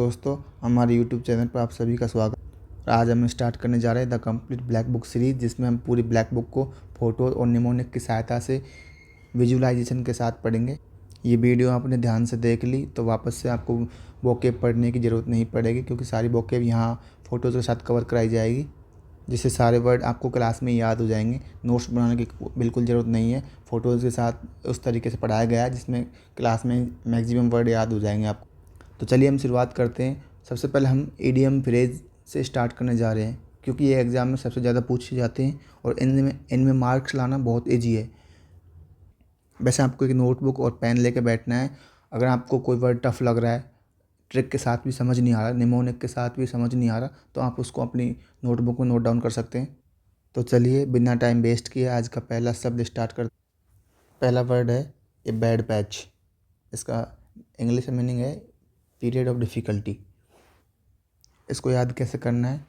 दोस्तों, हमारे YouTube channel पर आप सभी का स्वागत। आज हम स्टार्ट करने जा रहे हैं the complete black book series, जिसमें हम पूरी ब्लैक बुक को फ़ोटो और निमोनिक की सहायता से विजुअलाइजेशन के साथ पढ़ेंगे। ये वीडियो आपने ध्यान से देख ली तो वापस से आपको वोकेब पढ़ने की ज़रूरत नहीं पड़ेगी, क्योंकि सारी वोकेब यहाँ फ़ोटोज़ के साथ कवर कराई जाएगी, जिससे सारे वर्ड आपको क्लास में याद हो जाएंगे। नोट्स बनाने की बिल्कुल ज़रूरत नहीं है। फ़ोटोज़ के साथ उस तरीके से पढ़ाया गया है जिसमें क्लास में मैक्सिमम वर्ड याद हो जाएंगे आपको। तो चलिए हम शुरुआत करते हैं। सबसे पहले हम इडियम फ्रेज से स्टार्ट करने जा रहे हैं, क्योंकि ये एग्ज़ाम में सबसे ज़्यादा पूछे जाते हैं और इनमें मार्क्स लाना बहुत ईजी है। वैसे आपको एक नोटबुक और पेन लेके बैठना है। अगर आपको कोई वर्ड टफ लग रहा है, ट्रिक के साथ भी समझ नहीं आ रहा, निमोनिक के साथ भी समझ नहीं आ रहा, तो आप उसको अपनी नोटबुक में नोट डाउन कर सकते हैं। तो चलिए बिना टाइम वेस्ट किए आज का पहला शब्द स्टार्ट कर। पहला वर्ड है ए बैड पैच। इसका इंग्लिश में मीनिंग है पीरियड ऑफ डिफ़िकल्टी। इसको याद कैसे करना है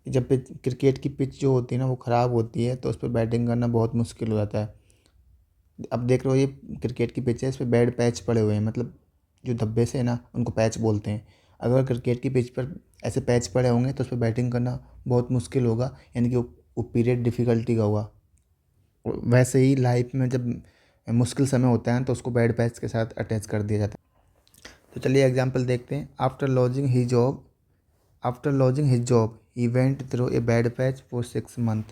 कि जब क्रिकेट की पिच जो होती है ना वो ख़राब होती है, तो उस पर बैटिंग करना बहुत मुश्किल हो जाता है। अब देख रहे हो, ये क्रिकेट की पिच है, इस पर बैड पैच पड़े हुए हैं, मतलब जो धब्बे से है ना उनको पैच बोलते हैं। अगर क्रिकेट की पिच पर ऐसे पैच पड़े होंगे तो उस पर बैटिंग करना बहुत मुश्किल होगा, यानी कि वो पीरियड डिफ़िकल्टी का हुआ। वैसे ही लाइफ में जब मुश्किल समय होता है तो उसको बैड पैच के साथ अटैच कर दिया जाता है। तो चलिए एग्जाम्पल देखते हैं। After lodging his job he went through a bad patch for 6 month.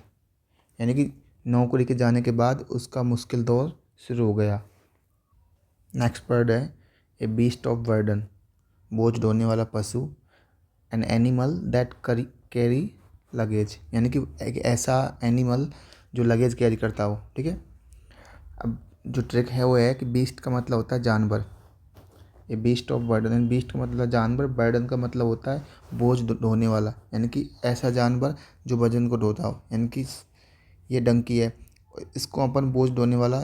यानी कि नौकरी के जाने के बाद उसका मुश्किल दौर शुरू हो गया। नेक्स्ट वर्ड है ए बीस्ट ऑफ बर्डन। बोझ ढोने वाला पशु। An animal that carry luggage. यानी कि एक ऐसा एनिमल जो लगेज कैरी करता हो। ठीक है। अब जो ट्रिक है वो है कि बीस्ट का मतलब होता है जानवर। ये बीस्ट ऑफ बर्डन, बीस्ट का मतलब जानवर, बर्डन का मतलब होता है बोझ ढोने वाला, यानी कि ऐसा जानवर जो वजन को ढोता हो। यानी कि ये डंकी है, इसको अपन बोझ ढोने वाला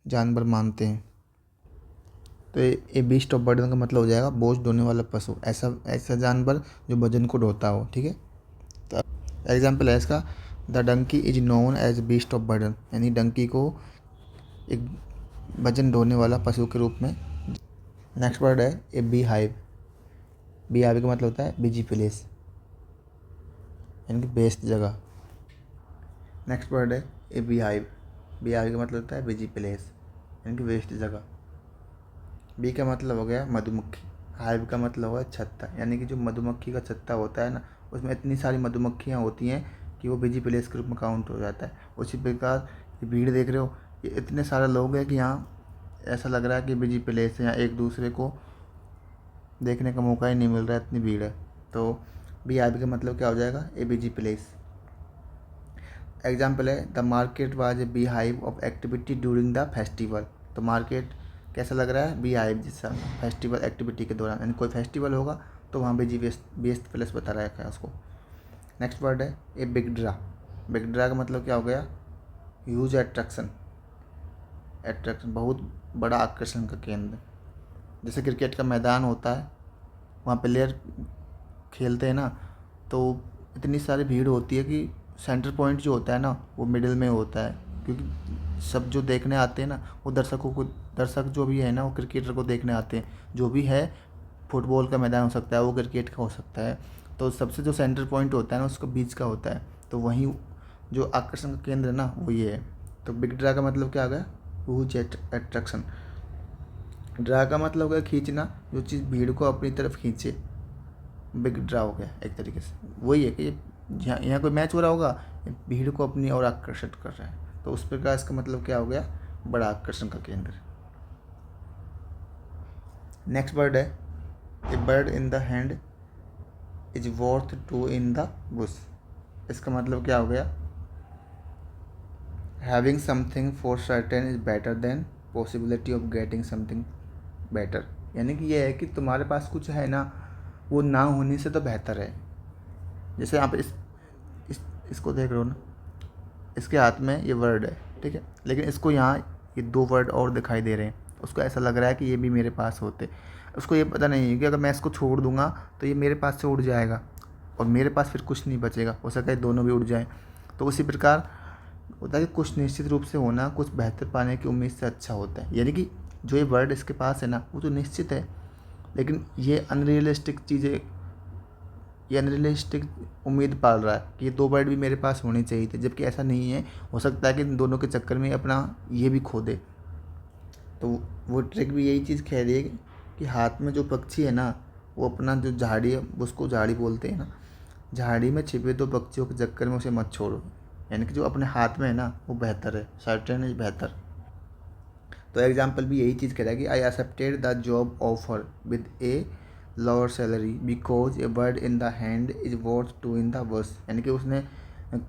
जानवर मानते हैं। तो ये बीस्ट ऑफ बर्डन का मतलब हो जाएगा बोझ ढोने वाला पशु, ऐसा ऐसा जानवर जो वजन को ढोता हो। ठीक है। तो एग्जाम्पल है इसका, the donkey is known as beast of burden. यानी डंकी को एक वजन ढोने वाला पशु के रूप में। नेक्स्ट वर्ड है A bee hive. Bee hive का मतलब होता है बिजी प्लेस, यानी कि बेस्ट जगह। नेक्स्ट वर्ड है A bee hive. Bee hive का मतलब होता है बिजी प्लेस, यानी कि वेस्ट जगह। बी का मतलब हो गया मधुमक्खी। हाइव का मतलब हुआ छत्ता, यानी कि जो मधुमक्खी का छत्ता होता है ना, उसमें इतनी सारी मधुमक्खियाँ होती हैं कि वो बिजी प्लेस के रूप में काउंट हो जाता है। उसी प्रकार ये भीड़ देख रहे हो, ये इतने सारे लोग हैं कि यहाँ ऐसा लग रहा है कि बिजी प्लेस है, यहाँ एक दूसरे को देखने का मौका ही नहीं मिल रहा है, इतनी भीड़ है। तो बी हाइव का मतलब क्या हो जाएगा, ए बिजी प्लेस। एग्जाम्पल है the market was A bee hive of activity during the festival. तो मार्केट कैसा लग रहा है, बी हाइव जैसा, फेस्टिवल एक्टिविटी के दौरान, यानी कोई फेस्टिवल होगा तो वहाँ बिजी बेस्ट प्लेस बता रखा है उसको। नेक्स्ट वर्ड है a big draw. Big draw का मतलब क्या हो गया, ह्यूज अट्रैक्शन। अट्रैक्शन बहुत बड़ा आकर्षण का केंद्र। जैसे क्रिकेट का मैदान होता है, वहाँ प्लेयर खेलते हैं ना, तो इतनी सारी भीड़ होती है कि सेंटर पॉइंट जो होता है ना वो मिडिल में होता है, क्योंकि सब जो देखने आते हैं ना वो दर्शक जो भी है ना वो क्रिकेटर को देखने आते हैं। जो भी है, फुटबॉल का मैदान हो सकता है, वो क्रिकेट का हो सकता है, तो सबसे जो सेंटर पॉइंट होता है ना उसका बीच का होता है, तो वहीं जो आकर्षण का केंद्र है ना वो ये है। तो बिग ड्रा का मतलब क्या आ गया, ह्यूज अट्रैक्शन। ड्रा का मतलब हो गया खींचना, जो चीज़ भीड़ को अपनी तरफ खींचे, बिग ड्रा हो गया एक तरीके से। वही है कि यहाँ कोई मैच हो रहा होगा, भीड़ को अपनी ओर आकर्षित कर रहा है, तो उस प्रकार इसका मतलब क्या हो गया, बड़ा आकर्षण का केंद्र। नेक्स्ट वर्ड है a bird in the hand is worth two in the bush. इसका मतलब क्या हो गया, having something for certain is better than possibility of getting something better. यानी कि ये है कि तुम्हारे पास कुछ है ना, वो ना होने से तो बेहतर है। जैसे आप इसको देख रहे हो ना, इसके हाथ में ये वर्ड है, ठीक है, लेकिन इसको यहाँ ये 2 वर्ड और दिखाई दे रहे हैं, उसको ऐसा लग रहा है कि ये भी मेरे पास होते। उसको ये पता नहीं है कि अगर मैं इसको छोड़ दूंगा तो ये मेरे पास से उड़ जाएगा और मेरे पास फिर कुछ नहीं बचेगा, हो सकता है दोनों भी उड़ जाएं। तो उसी प्रकार होता है कि कुछ निश्चित रूप से होना कुछ बेहतर पाने की उम्मीद से अच्छा होता है। यानी कि जो ये वर्ड इसके पास है ना वो तो निश्चित है, लेकिन ये अनरियलिस्टिक चीज़ें, ये अनरियलिस्टिक उम्मीद पाल रहा है कि ये 2 बर्ड भी मेरे पास होने चाहिए थे, जबकि ऐसा नहीं है। हो सकता है कि इन दोनों के चक्कर में अपना ये भी खो दे। तो वो ट्रिक भी यही चीज़ कह रही है कि हाथ में जो पक्षी है ना, वो अपना जो झाड़ी है, उसको झाड़ी बोलते हैं ना, झाड़ी में छिपे 2 पक्षियों के चक्कर में उसे मत छोड़ो। यानी कि जो अपने हाथ में है ना, वो बेहतर है, सर्टेन इज बेहतर। तो एग्जाम्पल भी यही चीज़ कह रहा है कि I accepted the job offer with a lower salary because A bird in the hand is worth 2 in the bus. यानी कि उसने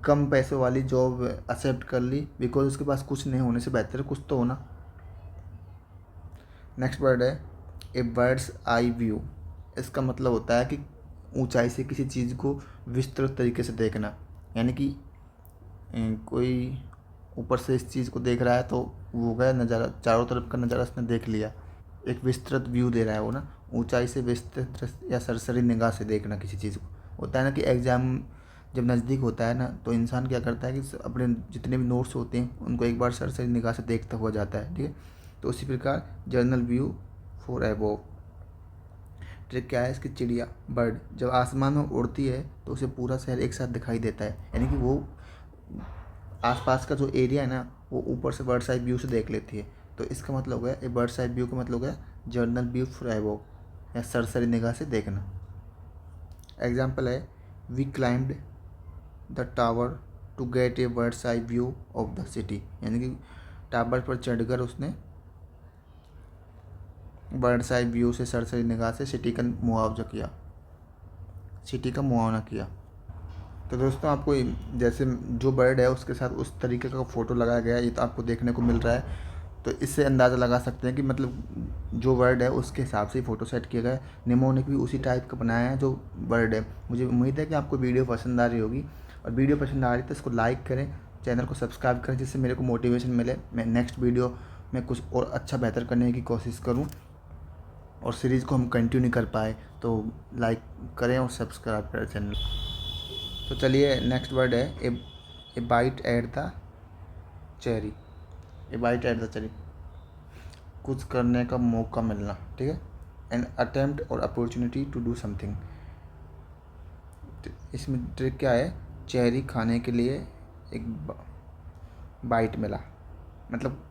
कम पैसों वाली जॉब एक्सेप्ट कर ली बिकॉज उसके पास कुछ नहीं होने से बेहतर कुछ तो होना। नेक्स्ट वर्ड है ए बर्ड्स आई व्यू। इसका मतलब होता है कि ऊंचाई से किसी चीज़ को विस्तृत तरीके से देखना। यानी कि कोई ऊपर से इस चीज़ को देख रहा है तो वो हो गया नज़ारा, चारों तरफ का नज़ारा उसने देख लिया। एक विस्तृत व्यू दे रहा है वो ना, ऊंचाई से विस्तृत या सरसरी निगाह से देखना किसी चीज़ को। होता है ना कि एग्ज़ाम जब नज़दीक होता है ना, तो इंसान क्या करता है कि अपने जितने भी नोट्स होते हैं उनको एक बार सरसरी निगाह से देखता हुआ जाता है, ठीक है। तो उसी प्रकार journal view for above. Trick क्या है इसकी, चिड़िया बर्ड जब आसमान में उड़ती है तो उसे पूरा शहर एक साथ दिखाई देता है। यानी कि वो आसपास का जो एरिया है ना, वो ऊपर से बर्ड आई व्यू से देख लेती है। तो इसका मतलब हो गया, ए बर्ड आई व्यू का मतलब हो गया जर्नल व्यू फ्रॉम अबव, या सरसरी निगाह से देखना। एग्जाम्पल है we climbed the tower to get a bird's eye view of the city. यानी कि टावर पर चढ़कर उसने बर्ड्स आई व्यू से सरसरी निगाह से सिटी का मुआवजा किया, सिटी का मुआवना किया। तो दोस्तों आपको जैसे जो बर्ड है उसके साथ उस तरीके का फ़ोटो लगाया गया है, ये तो आपको देखने को मिल रहा है। तो इससे अंदाज़ा लगा सकते हैं कि मतलब जो बर्ड है उसके हिसाब से ही फ़ोटो सेट किया गया है। नेमो ने भी उसी टाइप का बनाया है जो बर्ड है। मुझे उम्मीद है कि आपको वीडियो पसंद आ रही होगी, और वीडियो पसंद आ रही है तो इसको लाइक करें, चैनल को सब्सक्राइब करें, जिससे मेरे को मोटिवेशन मिले, मैं नेक्स्ट वीडियो में कुछ और अच्छा बेहतर करने की कोशिश करूँ और सीरीज़ को हम कंटिन्यू कर पाए। तो लाइक करें और सब्सक्राइब करें चैनल। तो चलिए नेक्स्ट वर्ड है ए bite at the cherry. A bite at the cherry, कुछ करने का मौका मिलना, ठीक है। एन अटेम्प्ट और अपॉर्चुनिटी टू डू समथिंग। इसमें ट्रिक क्या है, चेरी खाने के लिए एक बाइट मिला, मतलब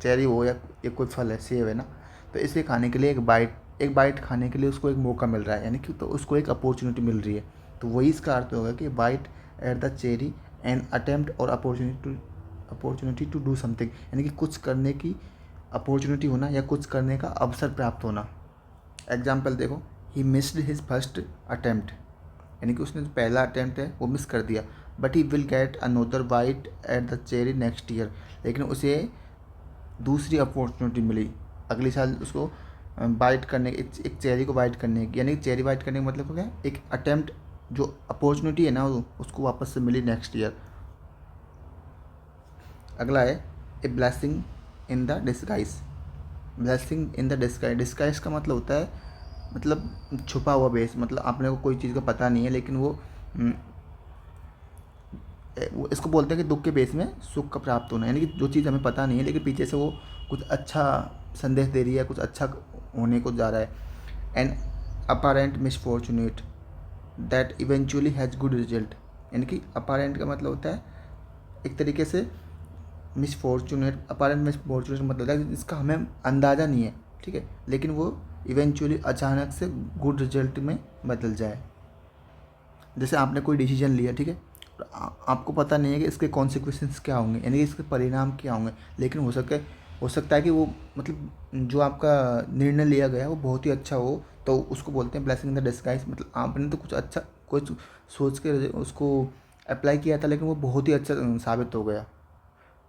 चेरी हो या एक कोई फल है, सेब है ना, तो इसे खाने के लिए एक बाइट खाने के लिए उसको एक मौका मिल रहा है, यानी कि तो उसको एक अपॉर्चुनिटी मिल रही है। तो वही इसका अर्थ होगा कि bite at the cherry an attempt और अपॉर्चुनिटी टू डू समथिंग। यानी कि कुछ करने की अपॉर्चुनिटी होना या कुछ करने का अवसर प्राप्त होना। एग्जाम्पल देखो, he missed his first attempt, यानी कि उसने जो पहला अटेम्प्ट है वो मिस कर दिया, but he will get another bite at the cherry next year. लेकिन उसे दूसरी अपॉर्चुनिटी मिली अगले साल उसको बाइट करने, एक चेरी को बाइट करने की। यानी चेरी बाइट करने का मतलब हो गया एक अटेम्प्ट, जो अपॉर्चुनिटी है ना उसको वापस से मिली नेक्स्ट ईयर। अगला है ए blessing in the disguise. Blessing in the disguise, disguise का मतलब होता है मतलब छुपा हुआ बेस, मतलब आपने को कोई चीज़ का पता नहीं है लेकिन वो इसको बोलते हैं कि दुख के बेस में सुख का प्राप्त होना। यानी कि जो चीज़ हमें पता नहीं है लेकिन पीछे से वो कुछ अच्छा संदेश दे रही है, कुछ अच्छा होने को जा रहा है। An apparent misfortunate that eventually has good result. यानी कि अपारेंट का मतलब होता है एक तरीके से मिसफॉर्चुनेट, अपारेंट मिसफॉर्चुनेट मतलब होता है जिसका हमें अंदाज़ा नहीं है, ठीक है, लेकिन वो इवेंचुअली अचानक से गुड रिजल्ट में बदल जाए। जैसे आपने कोई डिसीजन लिया, ठीक है, और आपको पता नहीं है कि इसके कॉन्सिक्वेंसेस क्या होंगे, यानी कि इसके परिणाम क्या होंगे, लेकिन हो सकता है कि वो मतलब जो आपका निर्णय लिया गया है वो बहुत ही अच्छा हो, तो उसको बोलते हैं ब्लेसिंग इन द डिस्गाइज। मतलब आपने तो कुछ अच्छा कुछ सोच के उसको अप्लाई किया था लेकिन वो बहुत ही अच्छा साबित हो गया,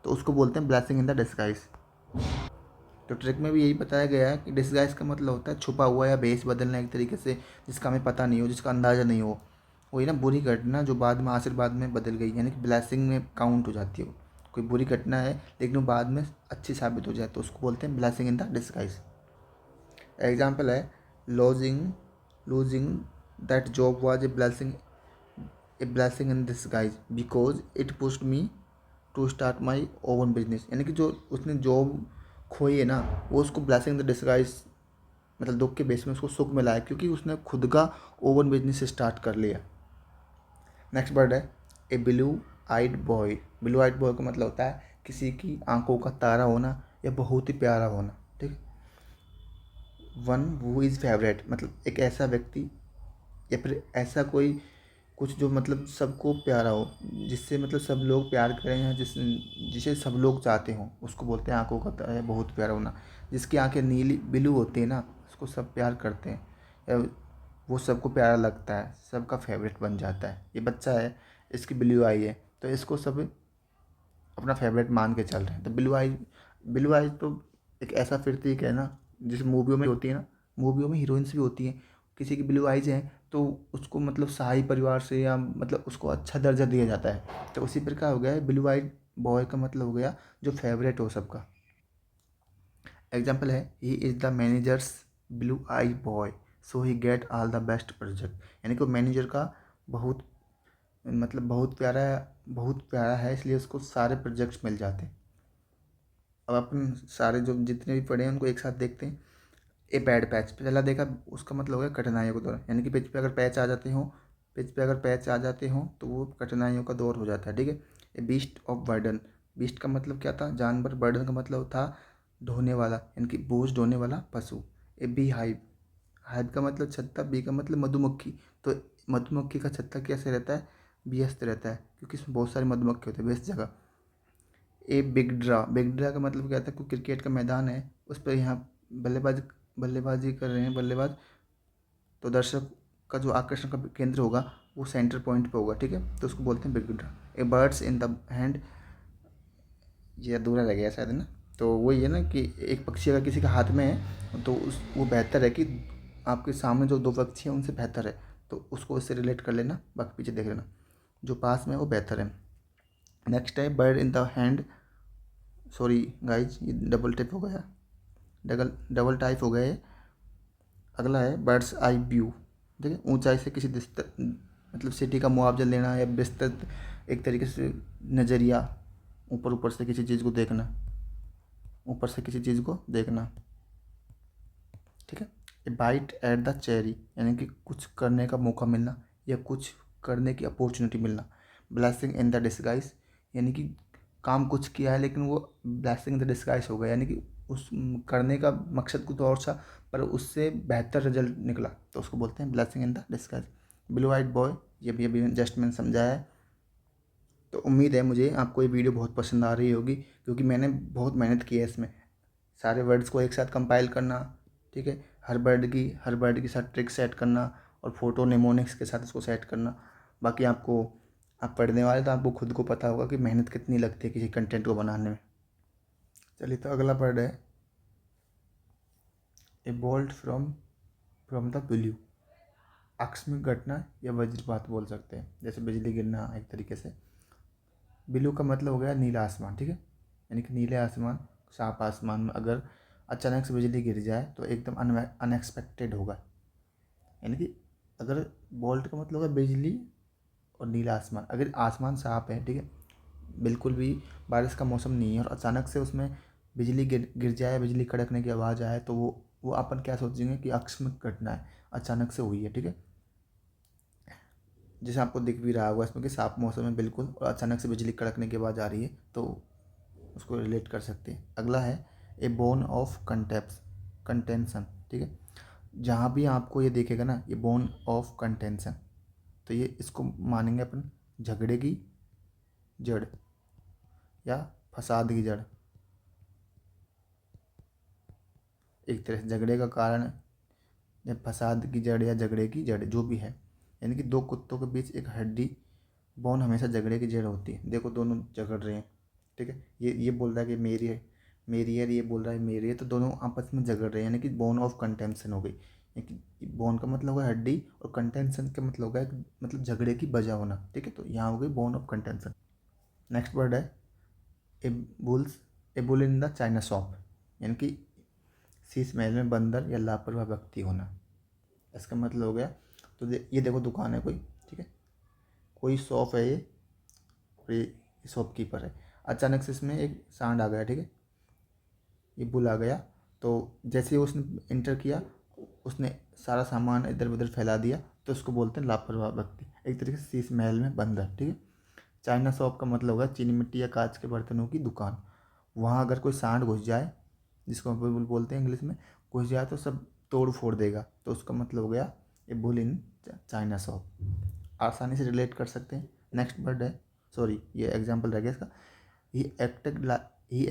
तो उसको बोलते हैं ब्लेसिंग इन द डिस्गाइज। तो ट्रिक में भी यही बताया गया है कि डिस्गाइज का मतलब होता है छुपा हुआ या बेस बदलना एक तरीके से, जिसका हमें पता नहीं हो, जिसका अंदाज़ा नहीं हो। वही ना बुरी घटना जो बाद में आशीर्वाद में बदल गई, यानी कि ब्लेसिंग में काउंट हो जाती है। कोई बुरी घटना है लेकिन वो बाद में अच्छी साबित हो जाए तो उसको बोलते हैं blessing in the disguise. Example है lodging losing that job was a blessing in disguise because it pushed me to start my own business. यानी कि जो उसने जॉब खोई है ना, वो उसको ब्लेसिंग इन द डिस्गाइज मतलब दुख के बेस में उसको सुख मिला है, क्योंकि उसने खुद का ओवन बिजनेस स्टार्ट कर लिया। नेक्स्ट वर्ड है a blue eyed boy. Blue eyed boy का मतलब होता है किसी की आंखों का तारा होना या बहुत ही प्यारा होना, ठीक है। वन वो इज़ फेवरेट, मतलब एक ऐसा व्यक्ति या फिर ऐसा कोई कुछ जो मतलब सबको प्यारा हो, जिससे मतलब सब लोग प्यार करें या जिसे सब लोग चाहते हों, उसको बोलते हैं आंखों का तारा, बहुत प्यारा होना। जिसकी आंखें नीली ब्लू होती है ना, उसको सब प्यार करते हैं, या वो सबको प्यारा लगता है, सबका फेवरेट बन जाता है। ये बच्चा है, इसकी ब्लू आई है, तो इसको सब अपना फेवरेट मान के चल रहे हैं। तो ब्लू आई तो एक ऐसा प्रतीक है ना, जिस मूवियों में होती है ना, मूवियों में हीरोइंस भी होती हैं, किसी की ब्लू आइज है तो उसको मतलब शाही परिवार से या मतलब उसको अच्छा दर्जा दिया जाता है। तो उसी प्रकार हो गया है ब्लू आइड बॉय का मतलब हो गया जो फेवरेट हो सबका। एग्जाम्पल है he is the managers blue I boy so he get all the best project. यानी कि मैनेजर का बहुत मतलब बहुत प्यारा है, इसलिए उसको सारे प्रोजेक्ट्स मिल जाते हैं। अब अपन सारे जो जितने भी पढ़े हैं उनको एक साथ देखते हैं। ए बैड पैच, पहला देखा उसका मतलब हो गया कठिनाइयों का दौर, यानी कि पेज पे अगर पैच आ जाते हों तो वो कठिनाइयों का दौर हो जाता है, ठीक है। ए बीस्ट ऑफ बर्डन, बीस्ट का मतलब क्या था, जानवर। बर्डन का मतलब था ढोने वाला, यानी कि बोझ ढोने वाला पशु। ए बी हाइव, हाइव का मतलब छत्ता, बी का मतलब मधुमक्खी। तो मधुमक्खी का छत्ता कैसे रहता है, व्यस्त रहता है, क्योंकि इसमें बहुत सारे मधुमक्खी होते हैं व्यस्त जगह। ए बिग ड्रा का मतलब क्या था, कोई क्रिकेट का मैदान है, उस पर यहाँ बल्लेबाज बल्लेबाजी कर रहे हैं बल्लेबाज, तो दर्शक का जो आकर्षण का केंद्र होगा वो सेंटर पॉइंट पे होगा, ठीक है। तो उसको बोलते हैं big draw. A birds in the hand, ये अधूरा रह गया शायद, है ना। तो वही है ना कि एक पक्षी अगर किसी के हाथ में है तो उस वो बेहतर है कि आपके सामने जो दो पक्षी हैं उनसे बेहतर है, तो उसको इससे रिलेट कर लेना, बाकी पीछे देख लेना, जो पास में है वो बेहतर है। नेक्स्ट है bird in the hand, sorry guys ये डबल टाइप हो गया, डबल डबल टाइप हो गए। अगला है बर्ड्स आई व्यू, ठीक है। ऊंचाई से किसी मतलब सिटी का मुआवजा लेना या विस्तृत एक तरीके से नज़रिया, ऊपर ऊपर से किसी चीज़ को देखना, ऊपर से किसी चीज़ को देखना, ठीक है। ए बाइट एट द चेरी, यानी कि कुछ करने का मौका मिलना या कुछ करने की अपॉर्चुनिटी मिलना। ब्लेसिंग इन द डिस्गाइज, यानी कि काम कुछ किया है लेकिन वो ब्लेसिंग इन द डिस्गाइज हो गया, यानी कि उस करने का मकसद कुछ और था पर उससे बेहतर रिजल्ट निकला, तो उसको बोलते हैं blessing in the disguise. Blue eyed boy, ये भी अभी जस्ट मैंने समझाया है। तो उम्मीद है मुझे आपको ये वीडियो बहुत पसंद आ रही होगी, क्योंकि मैंने बहुत मेहनत की है इसमें, सारे वर्ड्स को एक साथ कंपाइल करना, ठीक है। हर वर्ड के साथ ट्रिक सेट करना और फोटो नेमोनिक्स के साथ इसको सेट करना। बाकी आपको, आप पढ़ने वाले तो आपको खुद को पता होगा कि मेहनत कितनी लगती है किसी कंटेंट को बनाने में। चलिए तो अगला वर्ड है ए बोल्ट फ्रॉम द ब्लू। आकस्मिक घटना या वज्रपात बोल सकते हैं, जैसे बिजली गिरना एक तरीके से। ब्लू का मतलब हो गया नीला आसमान, ठीक है। यानी कि नीले आसमान, साफ आसमान में अगर अचानक से बिजली गिर जाए तो एकदम अनएक्सपेक्टेड होगा। यानी कि अगर बोल्ट का मतलब होगा बिजली और नीला आसमान, अगर आसमान साफ है, ठीक है, बिल्कुल भी बारिश का मौसम नहीं है और अचानक से उसमें बिजली गिर गिर जाए, बिजली कड़कने की आवाज़ आए, तो वो अपन क्या सोचेंगे कि आकस्मिक घटना है, अचानक से हुई है, ठीक है। जैसे आपको दिख भी रहा होगा इसमें कि साफ मौसम है बिल्कुल और अचानक से बिजली कड़कने की आवाज़ आ रही है, तो उसको रिलेट कर सकते हैं। अगला है ए बोन ऑफ कंटेंशन, ठीक है। जहाँ भी आपको ये देखेगा ना ये बोन ऑफ कंटेंशन, तो ये इसको मानेंगे अपन झगड़े की जड़ या फसाद की जड़, एक तरह से झगड़े का कारण या फसाद की जड़ या झगड़े की जड़ जो भी है। यानी कि दो कुत्तों के बीच एक हड्डी, बोन हमेशा झगड़े की जड़ होती है। देखो दोनों झगड़ रहे हैं, ठीक है, ये बोल रहा है कि मेरी है, ये बोल रहा है मेरी है, तो दोनों आपस में झगड़ रहे हैं, यानी कि बोन ऑफ कंटेंशन हो गई। यानी बोन का मतलब होगा हड्डी और कंटेंशन का मतलब होगा मतलब झगड़े की वजह होना, ठीक है। तो यहाँ हो गई bone of contention. Next word है a bull's a bull in the china shop, यानी कि शीश महल में बंदर या लापरवाह व्यक्ति होना। इसका मतलब हो गया, तो ये देखो दुकान है कोई, ठीक है, कोई शॉप है ये, और ये शॉपकीपर है। अचानक से इसमें एक सांड आ गया, ठीक है, ये बुल आ गया, तो जैसे ही उसने इंटर किया उसने सारा सामान इधर उधर फैला दिया, तो उसको बोलते हैं लापरवाह व्यक्ति। एक तरीके से शीश महल में बंद है, ठीक है। चाइना शॉप का मतलब होगा चीनी मिट्टी या कांच के बर्तनों की दुकान। वहाँ अगर कोई सांड घुस जाए, जिसको हम बोलते हैं इंग्लिश में, घुस जाए तो सब तोड़ फोड़ देगा, तो उसका मतलब हो गया ए बुल इन चाइना शॉप। आसानी से रिलेट कर सकते हैं। नेक्स्ट वर्ड है, सॉरी ये एग्जाम्पल रह गया इसका। He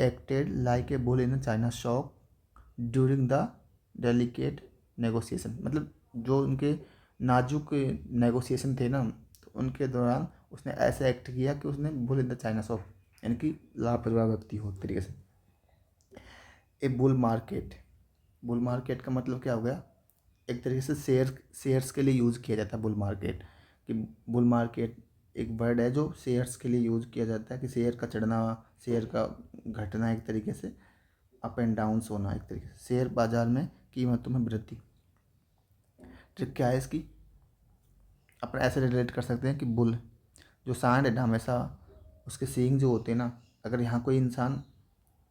acted like a bull in a China shop during the delicate negotiation. मतलब जो उनके नाजुक नेगोशिएशन थे ना, तो उनके दौरान उसने ऐसे एक्ट किया कि उसने bull in the china shop, यानी कि लापरवाह व्यक्ति हो तरीके से। ए बुल मार्केट, बुल मार्केट का मतलब क्या हो गया, एक तरीके से शेयर्स के लिए यूज़ किया जाता है बुल मार्केट। कि बुल मार्केट एक वर्ड है जो शेयर्स के लिए यूज़ किया जाता है, कि शेयर का चढ़ना, शेयर का घटना, एक तरीके से अप एंड डाउन्स होना, एक तरीके से शेयर बाजार में कीमतों में वृद्धि। ट्रिक क्या है इसकी, अपन ऐसे रिलेट कर सकते हैं कि बुल जो सांड है ना, हमेशा उसके सींग जो होते हैं ना, अगर यहाँ कोई इंसान,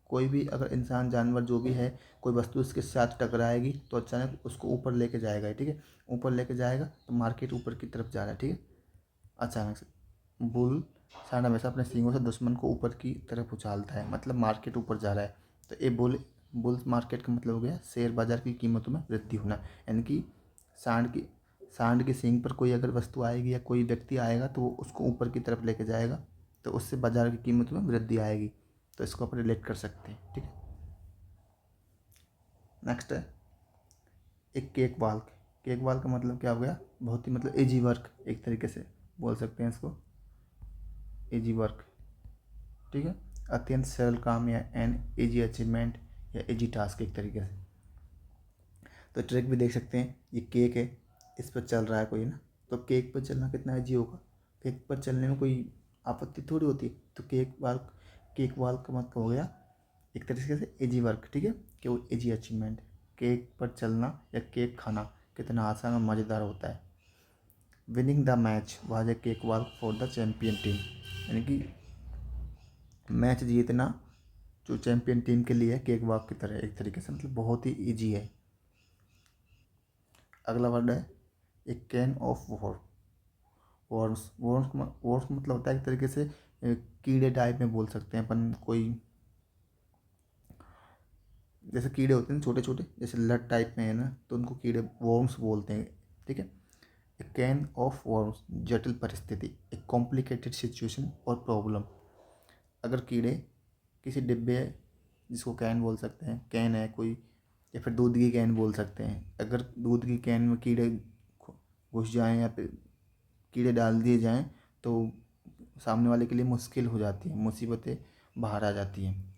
कोई भी अगर इंसान जानवर जो भी है, कोई वस्तु उसके साथ टकराएगी तो अचानक उसको ऊपर लेके जाएगा, ठीक है। ऊपर लेके जाएगा तो मार्केट ऊपर की तरफ जा रहा है, ठीक है, अचानक से। बुल सांड हमेशा अपने सींगों से दुश्मन को ऊपर की तरफ उछालता है, मतलब मार्केट ऊपर जा रहा है। तो ये बुल मार्केट का मतलब हो गया शेयर बाजार की कीमतों में वृद्धि होना। यानी कि सांड की सींग पर कोई अगर वस्तु आएगी या कोई व्यक्ति आएगा तो वो उसको ऊपर की तरफ लेके जाएगा, तो उससे बाजार की कीमतों में वृद्धि आएगी। तो इसको आप रिलेट कर सकते हैं, ठीक है। नेक्स्ट है एक केक वाल्क। केक वाल्क का मतलब क्या हो गया, बहुत ही मतलब इजी वर्क, एक तरीके से बोल सकते हैं इसको, इजी वर्क, ठीक है। अत्यंत सरल काम या एन इजी अचीवमेंट या इजी टास्क, एक तरीके से। तो ट्रिक भी देख सकते हैं, ये केक है, इस पर चल रहा है कोई ना, तो केक पर चलना कितना इजी होगा, केक पर चलने में कोई आपत्ति थोड़ी होती है। तो केक वाल्क का मतलब हो गया एक तरीके से इजी वर्क, ठीक है, कि वो इजी अचीवमेंट। केक पर चलना या केक खाना कितना आसान और मज़ेदार होता है। Winning the match was a cake walk for the champion team, यानी कि मैच जीतना जो चैम्पियन टीम के लिए केक वॉक की तरह, एक तरीके से मतलब बहुत ही ईजी है। अगला वर्ड है एक कैन ऑफ वॉर्म्स। वॉर्म्स मतलब होता है एक तरीके से कीड़े टाइप में बोल सकते हैं अपन, कोई जैसे कीड़े होते हैं छोटे छोटे, जैसे लट टाइप में है ना, तो उनको कीड़े वॉर्म्स बोलते हैं, ठीक है। ए कैन ऑफ वॉर्म्स, जटिल परिस्थिति, एक कॉम्प्लिकेटेड सिचुएशन और प्रॉब्लम। अगर कीड़े किसी डिब्बे, जिसको कैन बोल सकते हैं, कैन है कोई, या फिर दूध की कैन बोल सकते हैं, अगर दूध की कैन में कीड़े घुस जाएं या फिर कीड़े डाल दिए जाएं तो सामने वाले के लिए मुश्किल हो जाती है, मुसीबतें बाहर आ जाती हैं।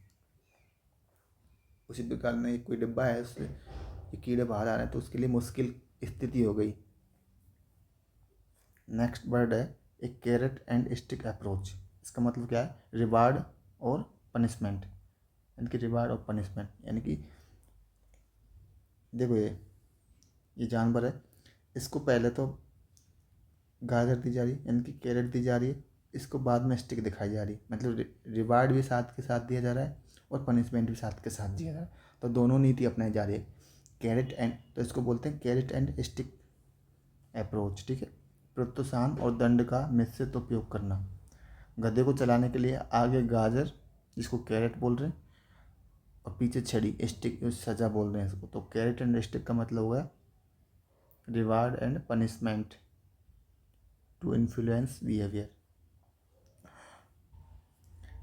उसी प्रकार में एक कोई डिब्बा है, उससे ये कीड़े बाहर आ रहे हैं तो उसके लिए मुश्किल स्थिति हो गई। नेक्स्ट वर्ड है एक कैरेट एंड स्टिक अप्रोच। इसका मतलब क्या है, रिवार्ड और पनिशमेंट, यानी कि रिवार्ड और पनिशमेंट, यानी कि देखो ये जानवर है, इसको पहले तो गाजर दी जा रही है, यानी कि कैरेट दी जा रही है, इसको बाद में स्टिक दिखाई जा रही है, मतलब रिवार्ड भी साथ के साथ दिया जा रहा है और पनिशमेंट भी साथ के साथ दिया जा रहा है। तो दोनों नीति अपनाई जा रही है, कैरेट एंड, तो इसको बोलते हैं कैरेट एंड स्टिक अप्रोच, ठीक है। प्रोत्साहन और दंड का मिश्रित उपयोग करना। गधे को चलाने के लिए आगे गाजर, जिसको कैरेट बोल रहे हैं, और पीछे छड़ी, स्टिक, सजा बोल रहे हैं इसको। तो कैरेट एंड स्टिक का मतलब हुआ reward and punishment to influence behaviour.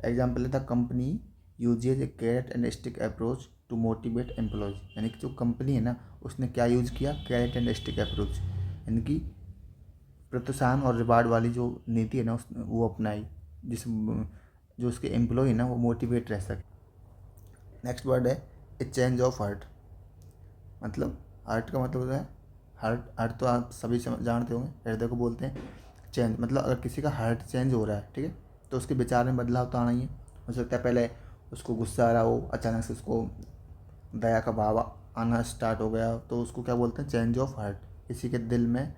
Example है the company uses a carrot and stick approach to motivate employees, यानी कि जो कंपनी है ना, उसने क्या यूज़ किया, कैरेट एंड स्टिक अप्रोच, यानी कि प्रोत्साहन और रिवार्ड वाली जो नीति है ना, उसने वो अपनाई, जिस जो उसके एम्प्लॉय है ना वो मोटिवेट रह सके। नेक्स्ट वर्ड है ए चेंज ऑफ हार्ट। मतलब हार्ट का मतलब होता है, हार्ट तो आप सभी जानते होंगे, हृदय को बोलते हैं। चेंज मतलब अगर किसी का हार्ट चेंज हो रहा है, ठीक है, तो उसके विचार में बदलाव तो आना ही है। हो सकता है पहले उसको गुस्सा आ रहा हो, अचानक से उसको दया का भाव आना स्टार्ट हो गया, तो उसको क्या बोलते हैं, चेंज ऑफ हार्ट। किसी के दिल में,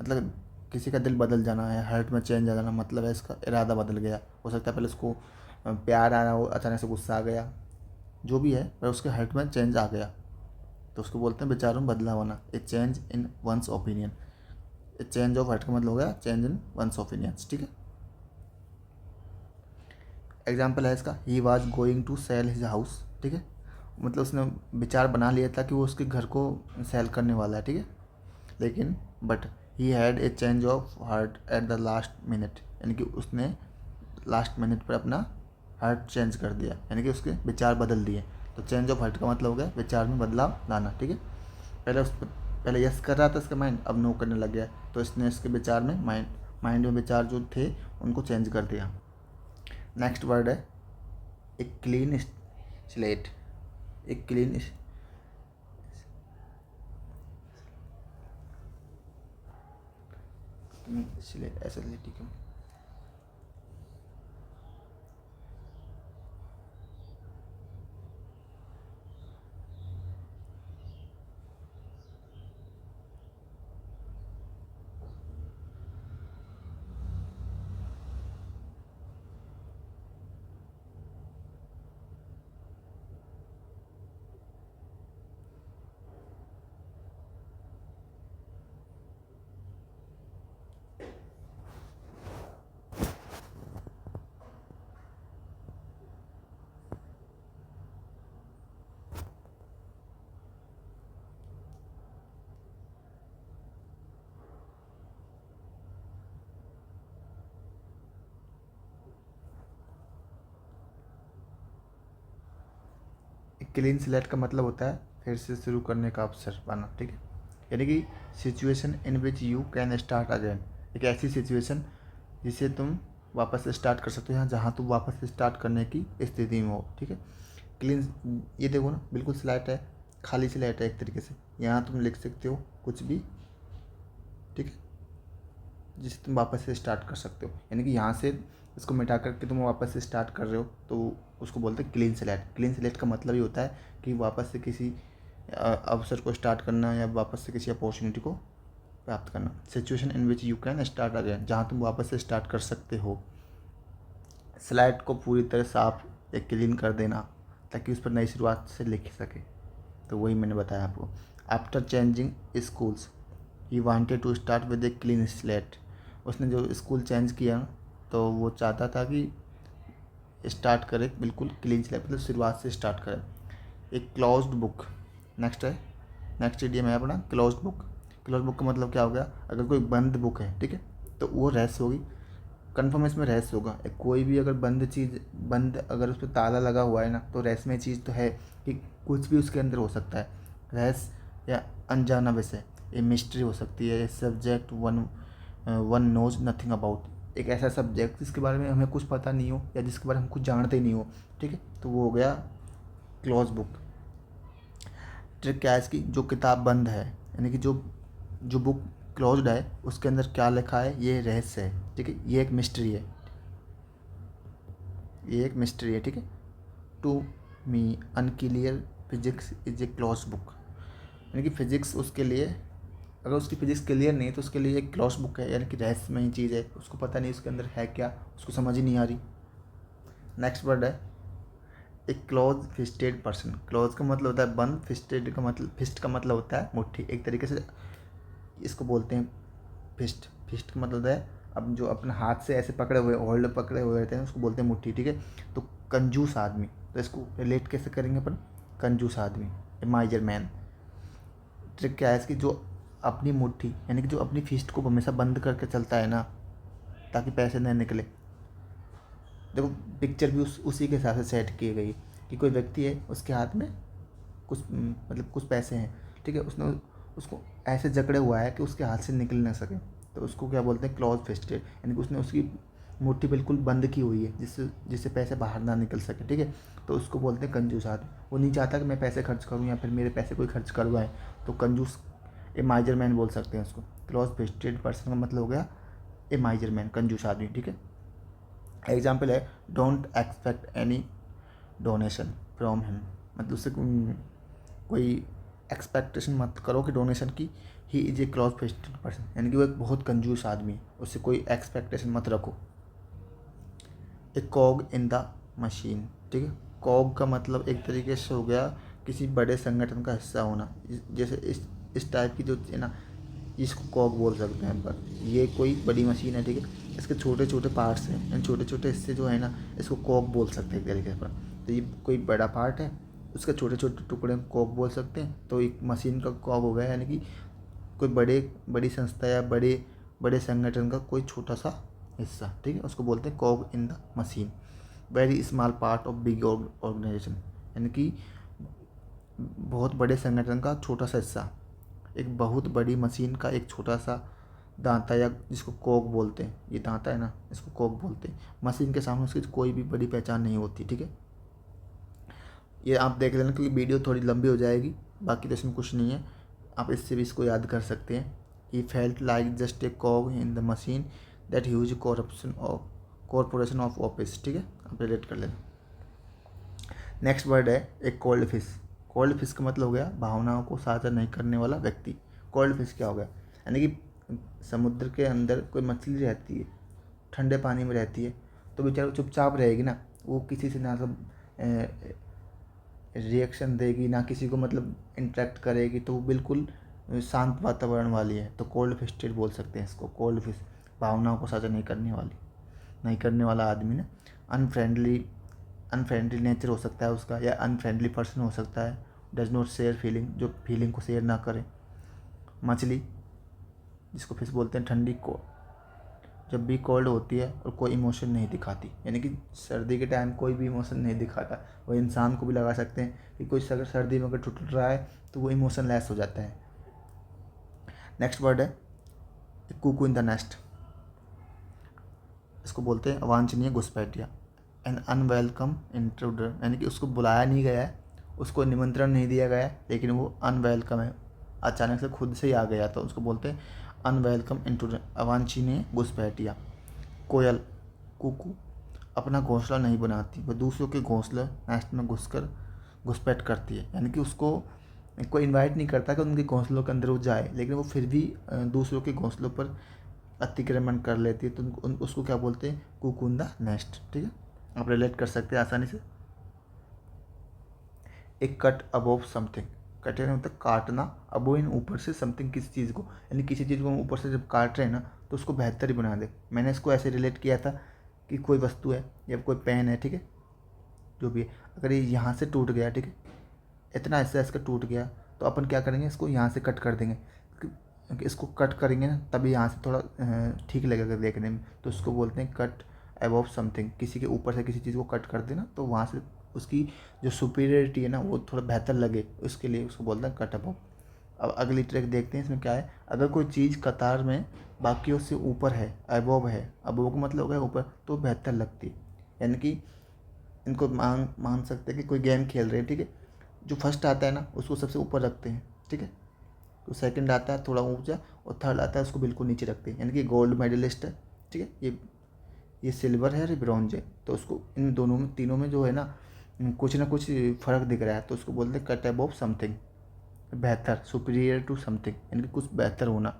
मतलब किसी का दिल बदल जाना है, हार्ट में चेंज आ जाना, मतलब है इसका इरादा बदल गया। हो सकता है पहले उसको प्यार आ रहा हो, अचानक से गुस्सा आ गया, जो भी है, पर उसके हार्ट में चेंज आ गया। तो उसको बोलते हैं विचारों में बदलाव होना, ए change in once opinion. A change of heart का मतलब हो गया चेंज इन वंस ओपिनियंस, ठीक है। एग्जाम्पल है इसका, he was going to sell his house, ठीक है, मतलब उसने विचार बना लिया था कि वो उसके घर को सेल करने वाला है, ठीक है, लेकिन but he had a change of heart at the last minute, यानी कि उसने लास्ट मिनट पर अपना हार्ट चेंज कर दिया, यानी कि उसके विचार बदल दिए। तो चेंज ऑफ हार्ट का मतलब हो गया विचार में बदलाव लाना, ठीक है। पहले यस कर रहा था इसका माइंड, अब नो करने लग गया, तो इसने इसके विचार में माइंड में विचार जो थे उनको चेंज कर दिया। नेक्स्ट वर्ड है ए क्लीन स्लेट। एक क्लीन स्लेट ऐसा ठीक है। क्लीन स्लेट का मतलब होता है फिर से शुरू करने का अवसर पाना, ठीक है, यानी कि situation in which you can start again, एक ऐसी सिचुएशन जिसे तुम वापस से स्टार्ट कर सकते हो, यहाँ जहाँ तुम वापस से स्टार्ट करने की स्थिति में हो, ठीक है। क्लीन, ये देखो ना, बिल्कुल स्लेट है, खाली स्लेट है एक तरीके से, यहाँ तुम लिख सकते हो कुछ भी, ठीक है, जिसे तुम वापस से स्टार्ट कर सकते हो, यानी कि यहाँ से इसको मिटा करके तुम वापस से स्टार्ट कर रहे हो, तो उसको बोलते हैं क्लीन स्लेट। क्लीन स्लेट का मतलब ये होता है कि वापस से किसी अवसर को स्टार्ट करना या वापस से किसी अपॉर्चुनिटी को प्राप्त करना। Situation in which you can start again, जहाँ तुम वापस से स्टार्ट कर सकते हो। स्लेट को पूरी तरह साफ या क्लीन कर देना ताकि उस पर नई शुरुआत से लिख सके, तो वही मैंने बताया आपको। After changing schools he wanted to start with a clean slate. उसने जो स्कूल चेंज किया तो वो चाहता था कि स्टार्ट करे बिल्कुल क्लीन स्लेट, मतलब शुरुआत से स्टार्ट करे। एक क्लोज्ड बुक, नेक्स्ट है, नेक्स्ट इडियम है अपना क्लोज्ड बुक। क्लोज्ड बुक का मतलब क्या हो गया, अगर कोई बंद बुक है, ठीक है, तो वो रहस्य होगी, कन्फर्म इसमें रहस्य होगा। कोई भी अगर बंद चीज़, बंद अगर उस पर ताला लगा हुआ है ना, तो रहस्यमय चीज़ तो है कि कुछ भी उसके अंदर हो सकता है, रहस्य या अनजाना विषय, ये मिस्ट्री हो सकती है। Subject one knows nothing about, एक ऐसा सब्जेक्ट जिसके बारे में हमें कुछ पता नहीं हो या जिसके बारे में हम कुछ जानते ही नहीं हो, ठीक है, तो वो हो गया क्लोज बुक। ट्रिक क्या है इसकी, जो किताब बंद है, यानी कि जो जो बुक क्लोज्ड है उसके अंदर क्या लिखा है ये रहस्य है, ठीक है, ये एक मिस्ट्री है, ये एक मिस्ट्री है, ठीक है। To me unclear physics is a close book, यानी कि फिजिक्स उसके लिए, अगर उसकी फिजिक्स क्लियर नहीं है तो उसके लिए एक क्लोज बुक है, यानी कि रहस्यमय चीज़ है, उसको पता नहीं उसके अंदर है क्या, उसको समझ ही नहीं आ रही। नेक्स्ट वर्ड है एक क्लोज फिस्टेड पर्सन। क्लोज का मतलब होता है बंद, फिस्टेड का मतलब, फिस्ट का मतलब होता है मुट्ठी, एक तरीके से इसको बोलते हैं फिस्ट। फिस्ट का मतलब है अब जो अपने हाथ से ऐसे पकड़े हुए, होल्ड पकड़े हुए रहते हैं उसको बोलते हैं मुट्ठी, ठीक है। तो कंजूस आदमी, तो इसको रिलेट कैसे करेंगे अपन, कंजूस आदमी, ए माइजर मैन। ट्रिक क्या है इसकी, जो अपनी मुट्ठी यानी कि जो अपनी फिस्ट को हमेशा बंद करके चलता है ना ताकि पैसे न निकले। देखो पिक्चर भी उसी के हिसाब से सेट की गई कि कोई व्यक्ति है, उसके हाथ में कुछ मतलब कुछ पैसे हैं, ठीक है, उसने उसको ऐसे जकड़े हुआ है कि उसके हाथ से निकल ना सके, तो उसको क्या बोलते हैं क्लोज फिस्टेड, यानी कि उसने उसकी मुट्ठी बिल्कुल बंद की हुई है जिससे जिससे पैसे बाहर ना निकल सके, ठीक है, तो उसको बोलते हैं कंजूस आदमी। वो नहीं चाहता कि मैं पैसे खर्च करूँ या फिर मेरे पैसे कोई खर्च करवाए, तो कंजूस, ए माइजर मैन बोल सकते हैं उसको। क्लोज फिस्टेड पर्सन का मतलब हो गया ए माइजर मैन, कंजूस आदमी, ठीक है। एग्जाम्पल है don't expect any donation from him, मतलब उससे कोई एक्सपेक्टेशन मत करो कि डोनेशन की। ही is a close fisted person, यानी कि वो एक बहुत कंजूस आदमी है, उससे कोई एक्सपेक्टेशन मत रखो। ए कॉग इन द मशीन, ठीक है, कॉग का मतलब एक तरीके से हो गया किसी बड़े संगठन का हिस्सा होना, जैसे इस टाइप की जो है ना, इसको कॉग बोल सकते हैं। पर ये कोई बड़ी मशीन है, ठीक है, इसके छोटे छोटे पार्ट्स हैं, इन छोटे छोटे हिस्से जो है ना, इसको कॉग बोल सकते हैं एक तरीके पर। तो ये कोई बड़ा पार्ट है, उसके छोटे छोटे टुकड़े कॉग बोल सकते हैं। तो एक मशीन का कॉग हो गया, यानी कि कोई बड़ी संस्था या बड़े बड़े संगठन का कोई छोटा सा हिस्सा, ठीक है, उसको बोलते हैं cog in the machine. Very small part of big organisation, यानी कि बहुत बड़े संगठन का छोटा सा हिस्सा, एक बहुत बड़ी मशीन का एक छोटा सा दांता, या जिसको कॉग बोलते हैं, ये दांता है ना, इसको कॉग बोलते हैं। मशीन के सामने उसकी कोई भी बड़ी पहचान नहीं होती, ठीक है। ये आप देख लेना, क्योंकि वीडियो थोड़ी लंबी हो जाएगी, बाकी तो इसमें कुछ नहीं है, आप इससे भी इसको याद कर सकते हैं। He felt like just a कॉग in the machine that huge corporation of office, ठीक है, आप रिलेट कर लेना। नेक्स्ट वर्ड है एक कोल्ड फिश। कोल्ड फिश का मतलब हो गया भावनाओं को साझा नहीं करने वाला व्यक्ति। कोल्ड फिश क्या हो गया, यानी कि समुद्र के अंदर कोई मछली रहती है, ठंडे पानी में रहती है, तो बेचारा चुपचाप रहेगी ना, वो किसी से ना सब रिएक्शन देगी, ना किसी को मतलब इंटरेक्ट करेगी, तो वो बिल्कुल शांत वातावरण वाली है। तो कोल्ड फिस्टेड बोल सकते हैं इसको, कोल्ड फिश, भावनाओं को साझा नहीं करने वाला आदमी ना। अनफ्रेंडली नेचर हो सकता है उसका, या अनफ्रेंडली पर्सन हो सकता है। डज नॉट शेयर फीलिंग, जो फीलिंग को शेयर ना करे। मछली, जिसको फिश बोलते हैं, ठंडी को जब भी कोल्ड होती है और कोई इमोशन नहीं दिखाती, यानी कि सर्दी के टाइम कोई भी इमोशन नहीं दिखाता। वो इंसान को भी लगा सकते हैं कि कोई अगर सर्दी में अगर टूट रहा है तो वो इमोशन लेस हो जाता है। नेक्स्ट वर्ड है कुकू इन द नेस्ट। इसको बोलते हैं अवांछनीय घुसपैठिया। एन अनवेलकम इंट्रूडर, यानी कि उसको बुलाया नहीं गया है, उसको निमंत्रण नहीं दिया गया है, लेकिन वो अनवेलकम है, अचानक से खुद से ही आ गया, तो उसको बोलते हैं अनवेलकम इंट्रूडर, अवांछनीय घुसपैठिया। कोयल, कुकू, अपना घोंसला नहीं बनाती, वह दूसरों के घोंसले नेस्ट में घुसपैठ करती है, यानी कि उसको कोई इनवाइट नहीं करता कि उनके घोंसलों के अंदर वो जाए, लेकिन वो फिर भी दूसरों के घोंसलों पर अतिक्रमण कर लेती है, तो उसको क्या बोलते हैं, कुकुंदा नेस्ट, ठीक है, आप रिलेट कर सकते हैं आसानी से। एक कट अबोव समथिंग, कट यानी मतलब काटना, अबोव इन ऊपर से, समथिंग किसी चीज़ को, यानी किसी चीज़ को हम ऊपर से जब काट रहे हैं ना, तो उसको बेहतर ही बना दे। मैंने इसको ऐसे रिलेट किया था कि कोई वस्तु है या कोई पेन है, ठीक है, जो भी है, अगर ये यहाँ से टूट गया, ठीक है, इतना हिस्सा इसका टूट गया, तो अपन क्या करेंगे, इसको यहाँ से कट कर देंगे, क्योंकि इसको कट करेंगे ना तभी यहाँ से थोड़ा ठीक लगेगा देखने में, तो उसको बोलते हैं कट अबव समथिंग। किसी के ऊपर से किसी चीज़ को कट कर देना, तो वहाँ से उसकी जो सुपीरियरिटी है ना, वो थोड़ा बेहतर लगे, उसके लिए उसको बोलते हैं कट अबव। अब अगली ट्रिक देखते हैं, इसमें क्या है। अगर कोई चीज़ कतार में बाकियों से ऊपर है, अबव है, अबव का मतलब हो गया ऊपर, तो बेहतर लगती है, यानी कि इनको मान सकते हैं कि कोई गेम खेल रहे हैं, ठीक है, जो फर्स्ट आता है ना उसको सबसे ऊपर रखते हैं, ठीक है, तो सेकंड आता है थोड़ा ऊंचा, और थर्ड आता है उसको बिल्कुल नीचे रखते हैं, यानी कि गोल्ड मेडलिस्ट है, ठीक है, ये सिल्वर है और ये ब्रॉन्ज है, तो उसको इन दोनों में, तीनों में जो है ना कुछ ना कुछ फ़र्क दिख रहा है, तो उसको बोलते हैं कट अबव समथिंग, बेहतर, सुपीरियर टू समथिंग, यानी कि कुछ बेहतर होना।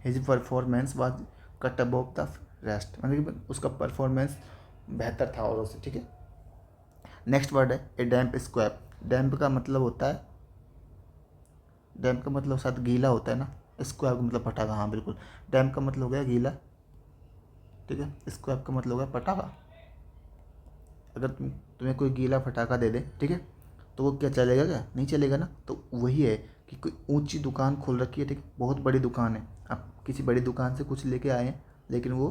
His performance was cut above the rest, यानी कि उसका परफॉर्मेंस बेहतर था औरों से, ठीक है। नेक्स्ट वर्ड है ए डैम्प स्क्वैप। डैम्प का मतलब होता है, डैम्प का मतलब शायद गीला होता है ना, स्क्वैप का मतलब पटाखा, हाँ बिल्कुल, डैम्प का मतलब हो गया गीला, ठीक है, स्क्वैप का मतलब हो गया पटाखा। अगर तुम्हें कोई गीला पटाखा दे दे, ठीक है, तो वो क्या चलेगा, क्या नहीं चलेगा ना। तो वही है कि कोई ऊंची दुकान खोल रखी है, ठीक है, बहुत बड़ी दुकान है, आप किसी बड़ी दुकान से कुछ लेके आए हैं, लेकिन वो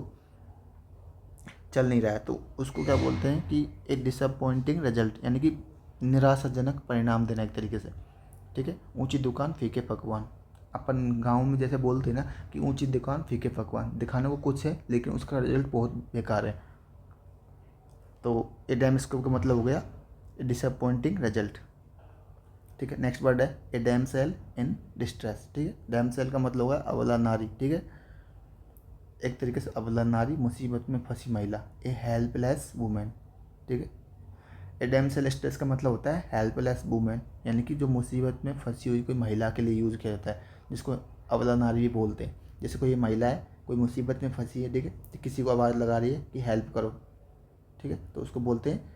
चल नहीं रहा है, तो उसको क्या बोलते हैं कि एक डिसअपॉइंटिंग रिजल्ट, यानी कि निराशाजनक परिणाम देना एक तरीके से, ठीक है। ऊंची दुकान फीके पकवान, अपन गांव में जैसे बोलते हैं ना कि ऊंची दुकान फीके पकवान, दिखाने को कुछ है लेकिन उसका रिजल्ट बहुत बेकार है। तो ए डैम स्कोप का मतलब हो गया डिसअपॉइंटिंग रिजल्ट, ठीक है। नेक्स्ट वर्ड है ए डैम सेल इन डिस्ट्रेस, ठीक है, डैम सेल का मतलब होगा अबला नारी, ठीक है, एक तरीके से अबला नारी, मुसीबत में फंसी महिला, ए हेल्पलेस वुमेन, ठीक है। ए डैमसेल स्ट्रेस का मतलब होता है हेल्पलेस वुमेन, यानी कि जो मुसीबत में फंसी हुई कोई महिला के लिए यूज़ किया जाता है, जिसको अबला नारी भी बोलते हैं। जैसे कोई महिला है, कोई मुसीबत में फंसी है, ठीक है, तो किसी को आवाज़ लगा रही है कि हेल्प करो, ठीक है, तो उसको बोलते हैं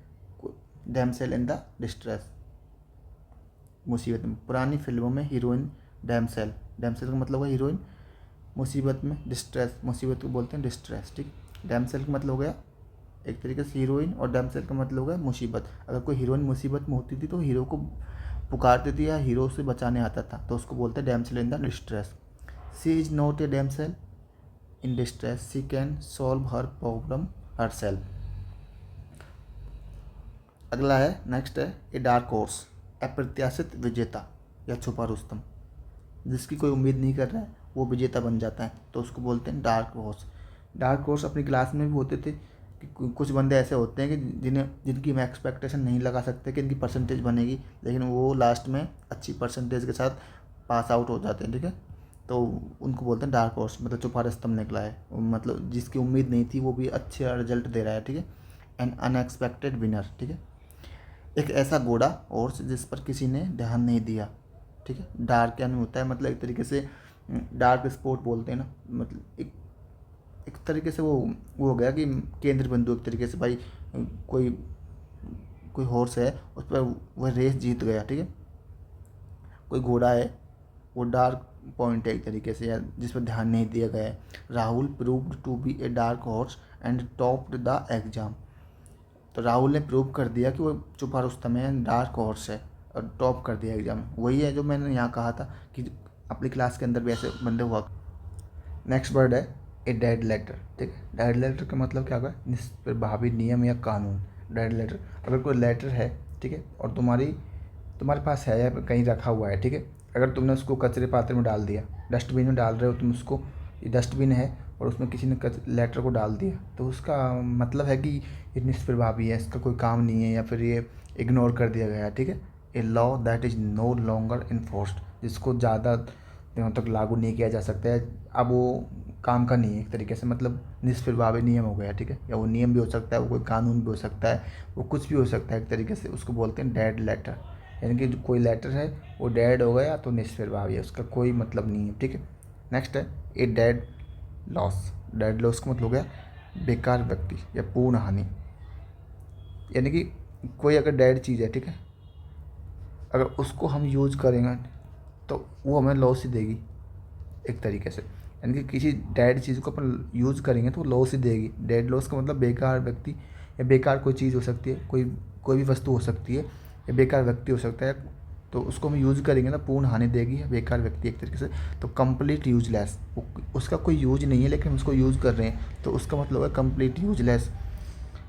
डैमसेल इन द डिस्ट्रेस। मुसीबत में। पुरानी फिल्मों में हीरोइन डैमसेल, डैमसेल का मतलब है हीरोइन, मुसीबत में डिस्ट्रेस, मुसीबत को बोलते हैं डिस्ट्रेस, ठीक। डैमसेल का मतलब हो गया एक तरीके से हीरोइन, और डैमसेल का मतलब हो गया मुसीबत। अगर कोई हीरोइन मुसीबत में होती थी तो हीरो को पुकारती थी या हीरो से बचाने आता था, तो उसको बोलते हैं damsel in the distress. She is not a damsel in distress, she can solve her problem herself. अगला है, नेक्स्ट है ए डार्क हॉर्स, अप्रत्याशित विजेता या छुपा रुस्तम। जिसकी कोई उम्मीद नहीं कर रहा है वो विजेता बन जाता है, तो उसको बोलते हैं डार्क हॉर्स। डार्क हॉर्स अपनी क्लास में भी होते थे कि कुछ बंदे ऐसे होते हैं कि जिनकी हम एक्सपेक्टेशन नहीं लगा सकते कि इनकी परसेंटेज बनेगी, लेकिन वो लास्ट में अच्छी परसेंटेज के साथ पास आउट हो जाते हैं, ठीक है। तो उनको बोलते हैं डार्क हॉर्स, मतलब छुपा रुस्तम निकला है, मतलब जिसकी उम्मीद नहीं थी वो भी अच्छा रिजल्ट दे रहा है, ठीक है। एन अनएक्सपेक्टेड विनर, ठीक है। एक ऐसा घोड़ा हॉर्स जिस पर किसी ने ध्यान नहीं दिया, ठीक है। डार्क यानी होता है मतलब एक तरीके से डार्क स्पॉट बोलते हैं ना, मतलब एक तरीके से वो हो गया कि केंद्र बिंदु, एक तरीके से भाई कोई कोई हॉर्स है उस पर वह रेस जीत गया, ठीक है। कोई घोड़ा है वो डार्क पॉइंट है एक तरीके से, या जिस पर ध्यान नहीं दिया गया है। Rahul proved to be a dark horse and topped the exam. तो राहुल ने प्रूव कर दिया कि वो छुपा रुस्तम है, डार्क हॉर्स है, और टॉप कर दिया एग्जाम। वही है जो मैंने यहाँ कहा था कि अपनी क्लास के अंदर भी ऐसे बंदे हुआ। नेक्स्ट वर्ड है ए डेड लेटर, ठीक है। डेड लेटर का मतलब क्या होगा, निष्प्रभावी नियम या कानून। डेड लेटर, अगर कोई लेटर है, ठीक है, और तुम्हारे पास है या कहीं रखा हुआ है, ठीक है, अगर तुमने उसको कचरे पात्र में डाल दिया, डस्टबिन में डाल रहे हो तुम उसको, ये डस्टबिन है और उसमें किसी ने लेटर को डाल दिया, तो उसका मतलब है कि ये निष्प्रभावी है, इसका कोई काम नहीं है, या फिर ये इग्नोर कर दिया गया है, ठीक है। A law that is no longer enforced, जिसको ज़्यादा दिनों तक लागू नहीं किया जा सकता है, अब वो काम का नहीं है एक तरीके से, मतलब निष्प्रभावी नियम हो गया, ठीक है। या वो नियम भी हो सकता है, वो कोई कानून भी हो सकता है, वो कुछ भी हो सकता है एक तरीके से, उसको बोलते हैं डेड लेटर। यानी कि जो कोई लेटर है वो डेड हो गया तो निष्प्रभावी है, उसका कोई मतलब नहीं है, ठीक है। नेक्स्ट है a dead loss. Dead loss का मतलब हो गया बेकार व्यक्ति या पूर्ण हानि। यानी कि कोई अगर डेड चीज़ है, ठीक है, अगर उसको हम यूज़ करेंगे तो वो हमें लॉस ही देगी एक तरीके से। यानी कि किसी डेड चीज़ को अपन यूज़ करेंगे तो लॉस ही देगी। डेड लॉस का मतलब बेकार व्यक्ति या बेकार कोई चीज़ हो सकती है, कोई भी वस्तु हो सकती है, या बेकार व्यक्ति हो सकता है, तो उसको हम यूज़ करेंगे ना पूर्ण हानि देगी, या बेकार व्यक्ति एक तरीके से। तो कंप्लीट यूजलेस, उसका कोई यूज नहीं है लेकिन हम उसको यूज़ कर रहे हैं, तो उसका मतलब है कंप्लीट यूजलेस।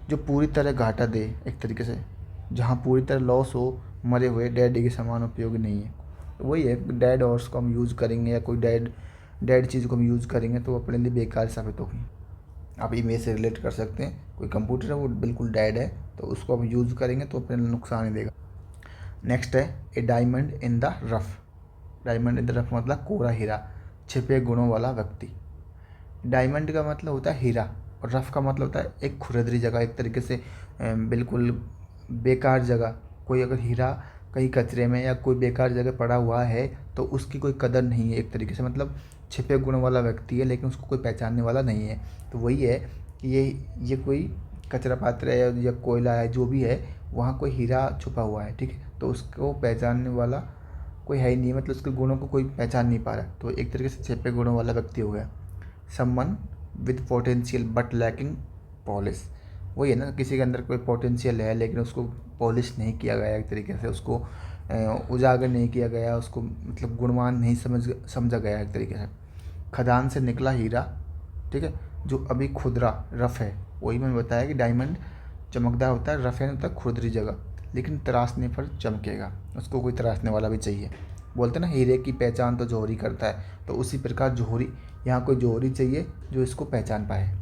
जो पूरी तरह घाटा दे एक तरीके से, जहाँ पूरी तरह लॉस हो, मरे हुए डेड के समान उपयोगी नहीं है। तो वही है, डेड हॉर्स को हम यूज़ करेंगे या कोई डेड चीज़ को हम यूज़ करेंगे तो वो अपने लिए बेकार साबित होगी। आप इमेज से रिलेट कर सकते हैं, कोई कंप्यूटर है वो बिल्कुल डेड है तो उसको हम यूज़ करेंगे तो अपने लिए नुकसान ही देगा। नेक्स्ट है a diamond in the rough. Diamond in the rough मतलब कोरा हीरा, छिपे गुणों वाला व्यक्ति। डायमंड का मतलब होता है हीरा, और रफ का मतलब होता है एक खुरदरी जगह, एक तरीके से बिल्कुल बेकार जगह। कोई अगर हीरा कहीं कचरे में या कोई बेकार जगह पड़ा हुआ है तो उसकी कोई कदर नहीं है एक तरीके से, मतलब छिपे गुण वाला व्यक्ति है लेकिन उसको कोई पहचानने वाला नहीं है। तो वही है कि ये कोई कचरा पात्र है या कोयला है, जो भी है वहाँ कोई हीरा छुपा हुआ है, ठीक है, तो उसको पहचानने वाला कोई है ही नहीं, मतलब उसके गुणों को कोई पहचान नहीं पा रहा, तो एक तरीके से छिपे गुणों वाला व्यक्ति हो गया। Someone with potential but lacking polish. वही है ना, किसी के अंदर कोई पोटेंशियल है लेकिन उसको पॉलिश नहीं किया गया एक तरीके से, उसको उजागर नहीं किया गया, उसको मतलब गुणवान नहीं समझा गया एक तरीके से। खदान से निकला हीरा, ठीक है, जो अभी खुदरा रफ है। वही मैंने बताया कि डायमंड चमकदार होता है, रफ है होता है खुरदरी जगह, लेकिन तराशने पर चमकेगा, उसको कोई तराशने वाला भी चाहिए। बोलते हैं ना हीरे की पहचान तो जौहरी करता है, तो उसी प्रकार जौहरी, यहाँ कोई जौहरी चाहिए जो इसको पहचान पाए।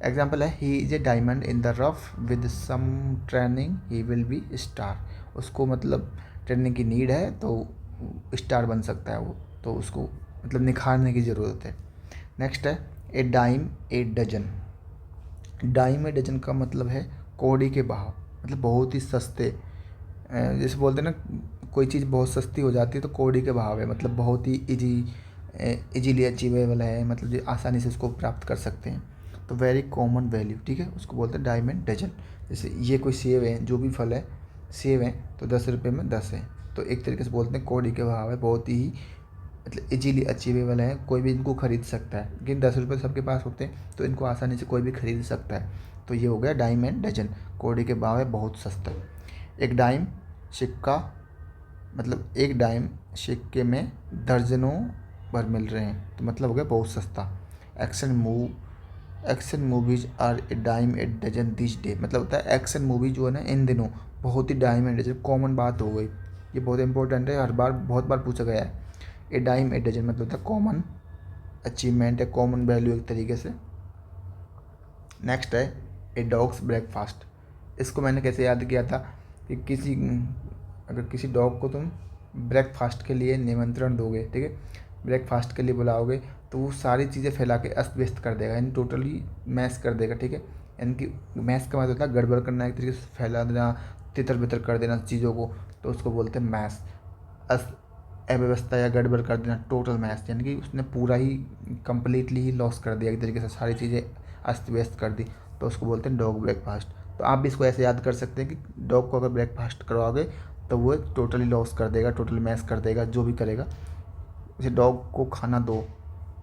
एग्जाम्पल है he is a diamond in the rough with some training he will be star. उसको मतलब ट्रेनिंग की नीड है तो स्टार बन सकता है वो, तो उसको मतलब निखारने की ज़रूरत है। नेक्स्ट है a dime a dozen. Dime a dozen का मतलब है कौड़ी के भाव, मतलब बहुत ही सस्ते। जैसे बोलते हैं ना कोई चीज़ बहुत सस्ती हो जाती है तो कौड़ी के भाव है, मतलब बहुत ही इजीली अचीवेबल है, मतलब जो आसानी से उसको प्राप्त कर सकते हैं। तो वेरी कॉमन वैल्यू, ठीक है, उसको बोलते हैं डायमंड डजन। जैसे ये कोई सेब है, जो भी फल है सेब है तो 10 रुपये में 10 है, तो एक तरीके से बोलते हैं कौड़ी के भाव है, बहुत ही मतलब इजीली अचीवेबल है, कोई भी इनको खरीद सकता है। लेकिन 10 रुपये सबके पास होते हैं तो इनको आसानी से कोई भी खरीद सकता है। तो ये हो गया डाइम एंड डजन, कौड़ी के भाव है, बहुत सस्ता। एक डाइम सिक्का मतलब एक डाइम सिक्के में दर्जनों भर मिल रहे हैं, तो मतलब हो गया बहुत सस्ता। Action movies are a dime a dozen this day, मतलब होता है एक्शन मूवी जो है ना इन दिनों बहुत ही डाइम एंड डजन कॉमन बात हो गई। ये बहुत इंपॉर्टेंट है, हर बार बहुत बार पूछा गया है। ए डाइम ए डजन मतलब होता है कॉमन अचीवमेंट है, कॉमन वैल्यू एक तरीके से। नेक्स्ट है ए डॉग्स ब्रेकफास्ट। इसको मैंने कैसे याद किया था कि अगर किसी डॉग को तुम ब्रेकफास्ट के लिए निमंत्रण दोगे, ठीक है, ब्रेकफास्ट के लिए बुलाओगे, तो वो सारी चीज़ें फैला के अस्त व्यस्त कर देगा, यानी टोटली मैश कर देगा, ठीक है। यानी कि मैश का मतलब होता है गड़बड़ करना, एक तरीके से फैला देना, तितर बितर कर देना चीज़ों को, तो उसको बोलते हैं मैश। अस्त अव्यवस्था या गड़बड़ कर देना, टोटल मैश, यानी कि उसने पूरा ही कंप्लीटली ही लॉस कर दिया, एक तरीके से सारी चीज़ें अस्त व्यस्त कर दी, तो उसको बोलते हैं डॉग ब्रेकफास्ट। तो आप भी इसको ऐसे याद कर सकते हैं कि डॉग को अगर ब्रेकफास्ट करवाओगे तो वो टोटली लॉस कर देगा, टोटली मैश कर देगा, जो भी करेगा। जैसे डॉग को खाना दो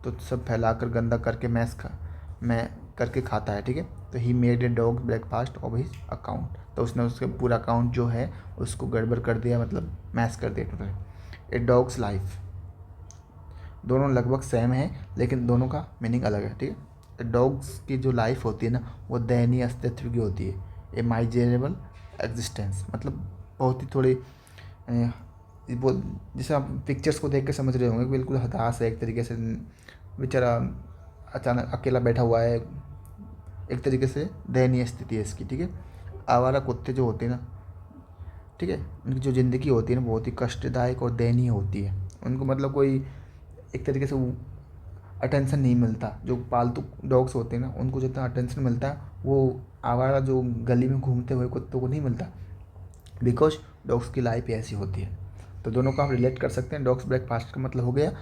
तो सब फैला कर गंदा करके मैं करके खाता है, ठीक है। तो he made a dog breakfast of his account, तो उसने उसके पूरा अकाउंट जो है उसको गड़बड़ कर दिया, मतलब मैश कर दिया टोटली। ए डॉग्स लाइफ, दोनों लगभग सेम है लेकिन दोनों का मीनिंग अलग है, ठीक है। डॉग्स की जो लाइफ होती है ना वो दयनीय अस्तित्व की होती है। ए माइजरेबल एग्जिस्टेंस, मतलब बहुत ही थोड़ी वो, जैसे आप पिक्चर्स को देख के समझ रहे होंगे, बिल्कुल हताश है एक तरीके से, बेचारा अचानक अकेला बैठा हुआ है, एक तरीके से दयनीय स्थिति है इसकी, ठीक है। आवारा कुत्ते जो होते हैं ना, ठीक है, उनकी जो ज़िंदगी होती है ना बहुत ही कष्टदायक और दयनीय होती है। उनको मतलब कोई एक तरीके से अटेंशन नहीं मिलता। जो पालतू डॉग्स होते हैं ना उनको जितना अटेंशन मिलता है वो आवारा जो गली में घूमते हुए कुत्तों को नहीं मिलता, बिकॉज डॉग्स की लाइफ ऐसी होती है। तो दोनों को हम रिलेट कर सकते हैं। डॉग्स ब्रेकफास्ट का मतलब हो गया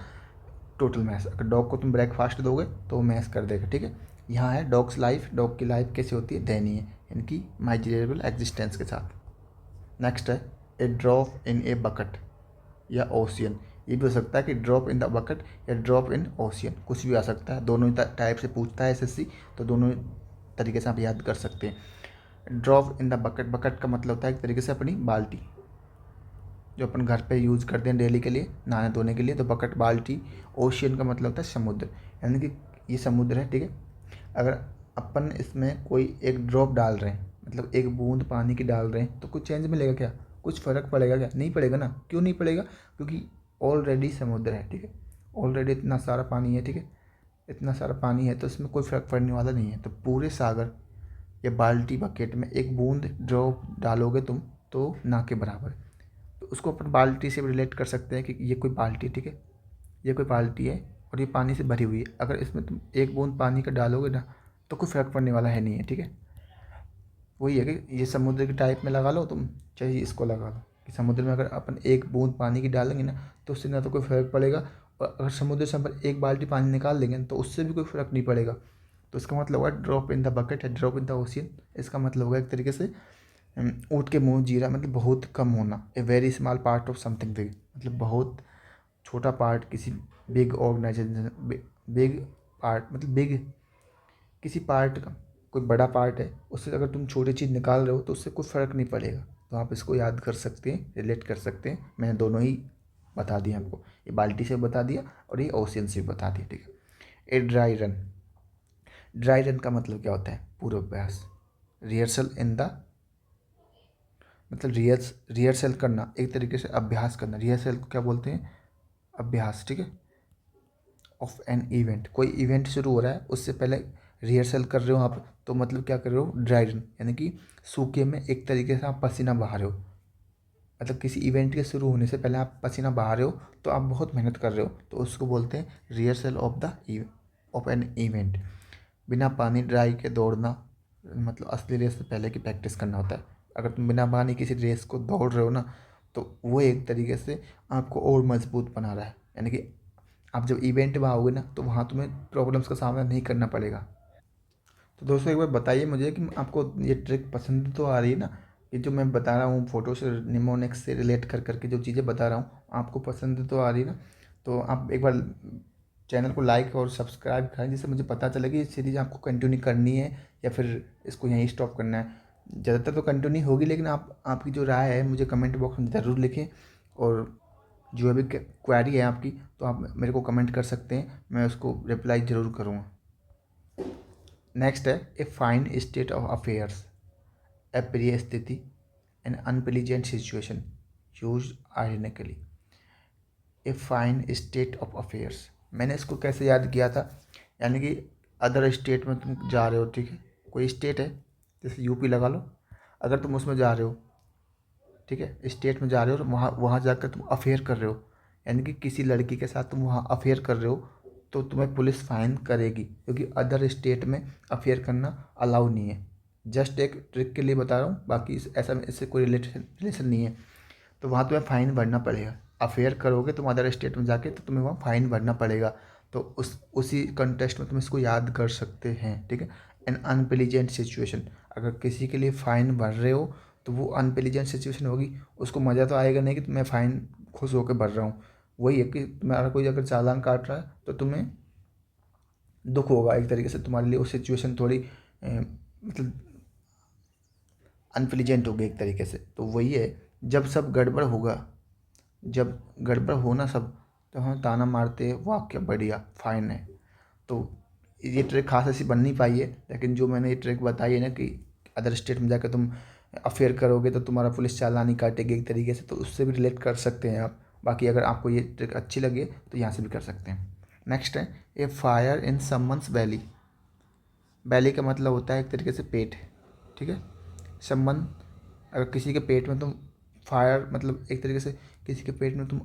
टोटल मैश, अगर डॉग को तुम ब्रेकफास्ट दोगे तो वो मैश कर देगा, ठीक है। यहाँ है डॉग्स लाइफ, डॉग की लाइफ कैसी होती है, दयनीय, इनकी माइजरेबल एग्जिस्टेंस के साथ। नेक्स्ट है ए ड्रॉप इन ए बकेट या ओशियन, ये भी हो सकता है कि ड्रॉप इन द बकेट या ड्रॉप इन ओशियन, कुछ भी आ सकता है, दोनों ही टाइप से पूछता है एसएससी, तो दोनों तरीके से आप याद कर सकते हैं। Drop in the bucket, bucket का मतलब होता है एक तरीके से अपनी बाल्टी, जो अपन घर पे यूज़ करते हैं डेली के लिए नहाने धोने के लिए, तो बकेट बाल्टी। ओशियन का मतलब होता है समुद्र, यानी कि ये समुद्र है, ठीक है। अगर अपन इसमें कोई एक ड्रॉप डाल रहे हैं, मतलब एक बूंद पानी की डाल रहे हैं, तो कुछ चेंज मिलेगा क्या, कुछ फ़र्क पड़ेगा क्या, नहीं पड़ेगा ना। क्यों नहीं पड़ेगा, क्योंकि ऑलरेडी समुद्र है, ठीक है, ऑलरेडी इतना सारा पानी है, ठीक है, इतना सारा पानी है, तो इसमें कोई फ़र्क पड़ने वाला नहीं है। तो पूरे सागर या बाल्टी बकेट में एक बूंद ड्रॉप डालोगे तुम तो ना के बराबर है। तो उसको अपन बाल्टी से रिलेट कर सकते हैं कि ये कोई बाल्टी, ठीक है, ये कोई बाल्टी है और ये पानी से भरी हुई है, अगर इसमें तुम एक बूंद पानी का डालोगे ना तो कोई फ़र्क पड़ने वाला है नहीं है, ठीक है। वही है कि ये समुद्र के टाइप में लगा लो तुम, चाहे इसको लगा लो कि समुद्र में अगर अपन एक बूंद पानी की डालेंगे ना तो उससे ना तो कोई फ़र्क पड़ेगा, और अगर समुद्र से अपन एक बाल्टी पानी निकाल देंगे तो उससे भी कोई फ़र्क नहीं पड़ेगा। तो इसका मतलब होगा ड्रॉप इन द बकेट है, ड्रॉप इन द ओशियन, इसका मतलब होगा एक तरीके से ऊँट के मुँह जीरा, मतलब बहुत कम होना। A very small part of something big, मतलब बहुत छोटा पार्ट किसी बिग ऑर्गेनाइजेशन, बिग पार्ट मतलब बिग किसी पार्ट का कोई बड़ा पार्ट है, उससे अगर तुम छोटी चीज़ निकाल रहे हो तो उससे कोई फ़र्क नहीं पड़ेगा। तो आप इसको याद कर सकते हैं, रिलेट कर सकते हैं। मैंने दोनों ही बता दिया आपको, ये बाल्टी से बता दिया और ये ओशियन से बता दिया, ठीक है। A dry run, dry run का मतलब क्या होता है, पूर्वाभ्यास। रिहर्सल इन द, मतलब रिहर्सल करना, एक तरीके से अभ्यास करना। रिहर्सल को क्या बोलते हैं, अभ्यास, ठीक है। ऑफ एन इवेंट, कोई इवेंट शुरू हो रहा है उससे पहले रिहर्सल कर रहे हो आप, तो मतलब क्या कर रहे हो, ड्राई रन, यानी कि सूखे में एक तरीके से आप पसीना बहा रहे हो। मतलब किसी इवेंट के शुरू होने से पहले आप पसीना बहा रहे हो तो आप बहुत मेहनत कर रहे हो, तो उसको बोलते हैं रिहर्सल ऑफ एन इवेंट। बिना पानी ड्राई के दौड़ना, मतलब असली रेस से पहले की प्रैक्टिस करना होता है। अगर तुम बिना पानी किसी रेस को दौड़ रहे हो ना तो वो एक तरीके से आपको और मजबूत बना रहा है, यानी कि आप जब इवेंट में आओगे ना तो वहाँ तुम्हें प्रॉब्लम्स का सामना नहीं करना पड़ेगा। तो दोस्तों एक बार बताइए मुझे कि आपको ये ट्रिक पसंद तो आ रही है ना, ये जो मैं बता रहा हूँ फोटो से निमोनिक्स से रिलेट कर करके जो चीज़ें बता रहा हूँ आपको पसंद तो आ रही ना, तो आप एक बार चैनल को लाइक और सब्सक्राइब करें, जिससे मुझे पता चले कि ये सीरीज़ आपको कंटिन्यू करनी है या फिर इसको यहीं स्टॉप करना है। ज़्यादातर तो कंटिन्यू होगी, लेकिन आपकी जो राय है मुझे कमेंट बॉक्स में ज़रूर लिखें, और जो भी क्वेरी है आपकी तो आप मेरे को कमेंट कर सकते हैं, मैं उसको रिप्लाई ज़रूर करूँगा। नेक्स्ट है a fine state of affairs, अप्रिय स्थिति, an unpleasant situation use ironically. A fine state of affairs, मैंने इसको कैसे याद किया था, यानी कि अदर स्टेट में तुम जा रहे हो, ठीक है, कोई स्टेट है जैसे यूपी लगा लो, अगर तुम उसमें जा रहे हो, ठीक है, स्टेट में जा रहे हो और वहाँ वहाँ जाकर तुम अफेयर कर रहे हो, यानी कि किसी लड़की के साथ तुम वहाँ अफेयर कर रहे हो, तो तुम्हें पुलिस फाइन करेगी, क्योंकि अदर स्टेट में अफेयर करना अलाउ नहीं है। जस्ट एक ट्रिक के लिए बता रहा हूँ, बाकी ऐसा इससे कोई रिलेशन नहीं है। तो वहाँ तुम्हें फ़ाइन भरना पड़ेगा, अफेयर करोगे तुम अदर स्टेट में जाके तो तुम्हें वहाँ फ़ाइन भरना पड़ेगा। तो उसी कंटेस्ट में तुम इसको याद कर सकते हैं, ठीक है। एन अनप्लीजेंट सिचुएशन, अगर किसी के लिए फ़ाइन भर रहे हो तो वो अनप्लीजेंट सिचुएशन होगी, उसको मज़ा तो आएगा नहीं कि मैं फ़ाइन खुश होकर भर रहा हूँ। वही है कि तुम्हारा कोई अगर चालान काट रहा है तो तुम्हें दुख होगा, एक तरीके से तुम्हारे लिए वो सिचुएशन थोड़ी मतलब अनप्लीजेंट होगी एक तरीके से। तो वही है, जब सब गड़बड़ होगा, जब गड़बड़ होना सब, तो हम ताना मारते हैं वाह क्या बढ़िया फ़ाइन है। तो ये ट्रिक खास ऐसी बन नहीं पाई है, लेकिन जो मैंने ये ट्रिक बताई है ना कि अदर स्टेट में जाकर तुम अफेयर करोगे तो तुम्हारा पुलिस चालान ही काटेगी एक तरीके से, तो उससे भी रिलेट कर सकते हैं आप। बाकी अगर आपको ये ट्रिक अच्छी लगे तो यहाँ से भी कर सकते हैं। नेक्स्ट है ए फायर इन समवंस बैली। बैली का मतलब होता है एक तरीके से पेट, ठीक है। समवन, अगर किसी के पेट में तुम फायर मतलब एक तरीके से किसी के पेट में तुम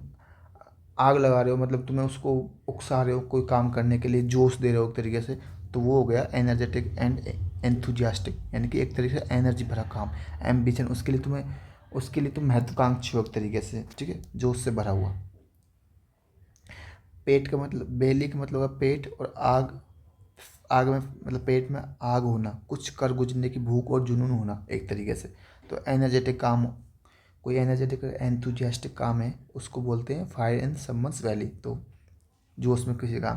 आग लगा रहे हो, मतलब तुम्हें उसको उकसा रहे हो कोई काम करने के लिए, जोश दे रहे हो एक तरीके से, तो वो हो गया एनर्जेटिक एंड एंथुजियास्टिक, यानी कि एक तरीके से एनर्जी भरा काम, एम्बिशन, उसके लिए तुम महत्वाकांक्षी हो एक तरीके से, ठीक है, जोश से भरा हुआ। पेट का मतलब, बेली का मतलब है पेट, और आग, आग में मतलब पेट में आग होना, कुछ कर गुजरने की भूख और जुनून होना एक तरीके से। तो एनर्जेटिक काम, कोई एनर्जेटिक एंथुजियास्टिक काम है उसको बोलते हैं फायर इन समवंस वैली, तो जोश में किसी काम।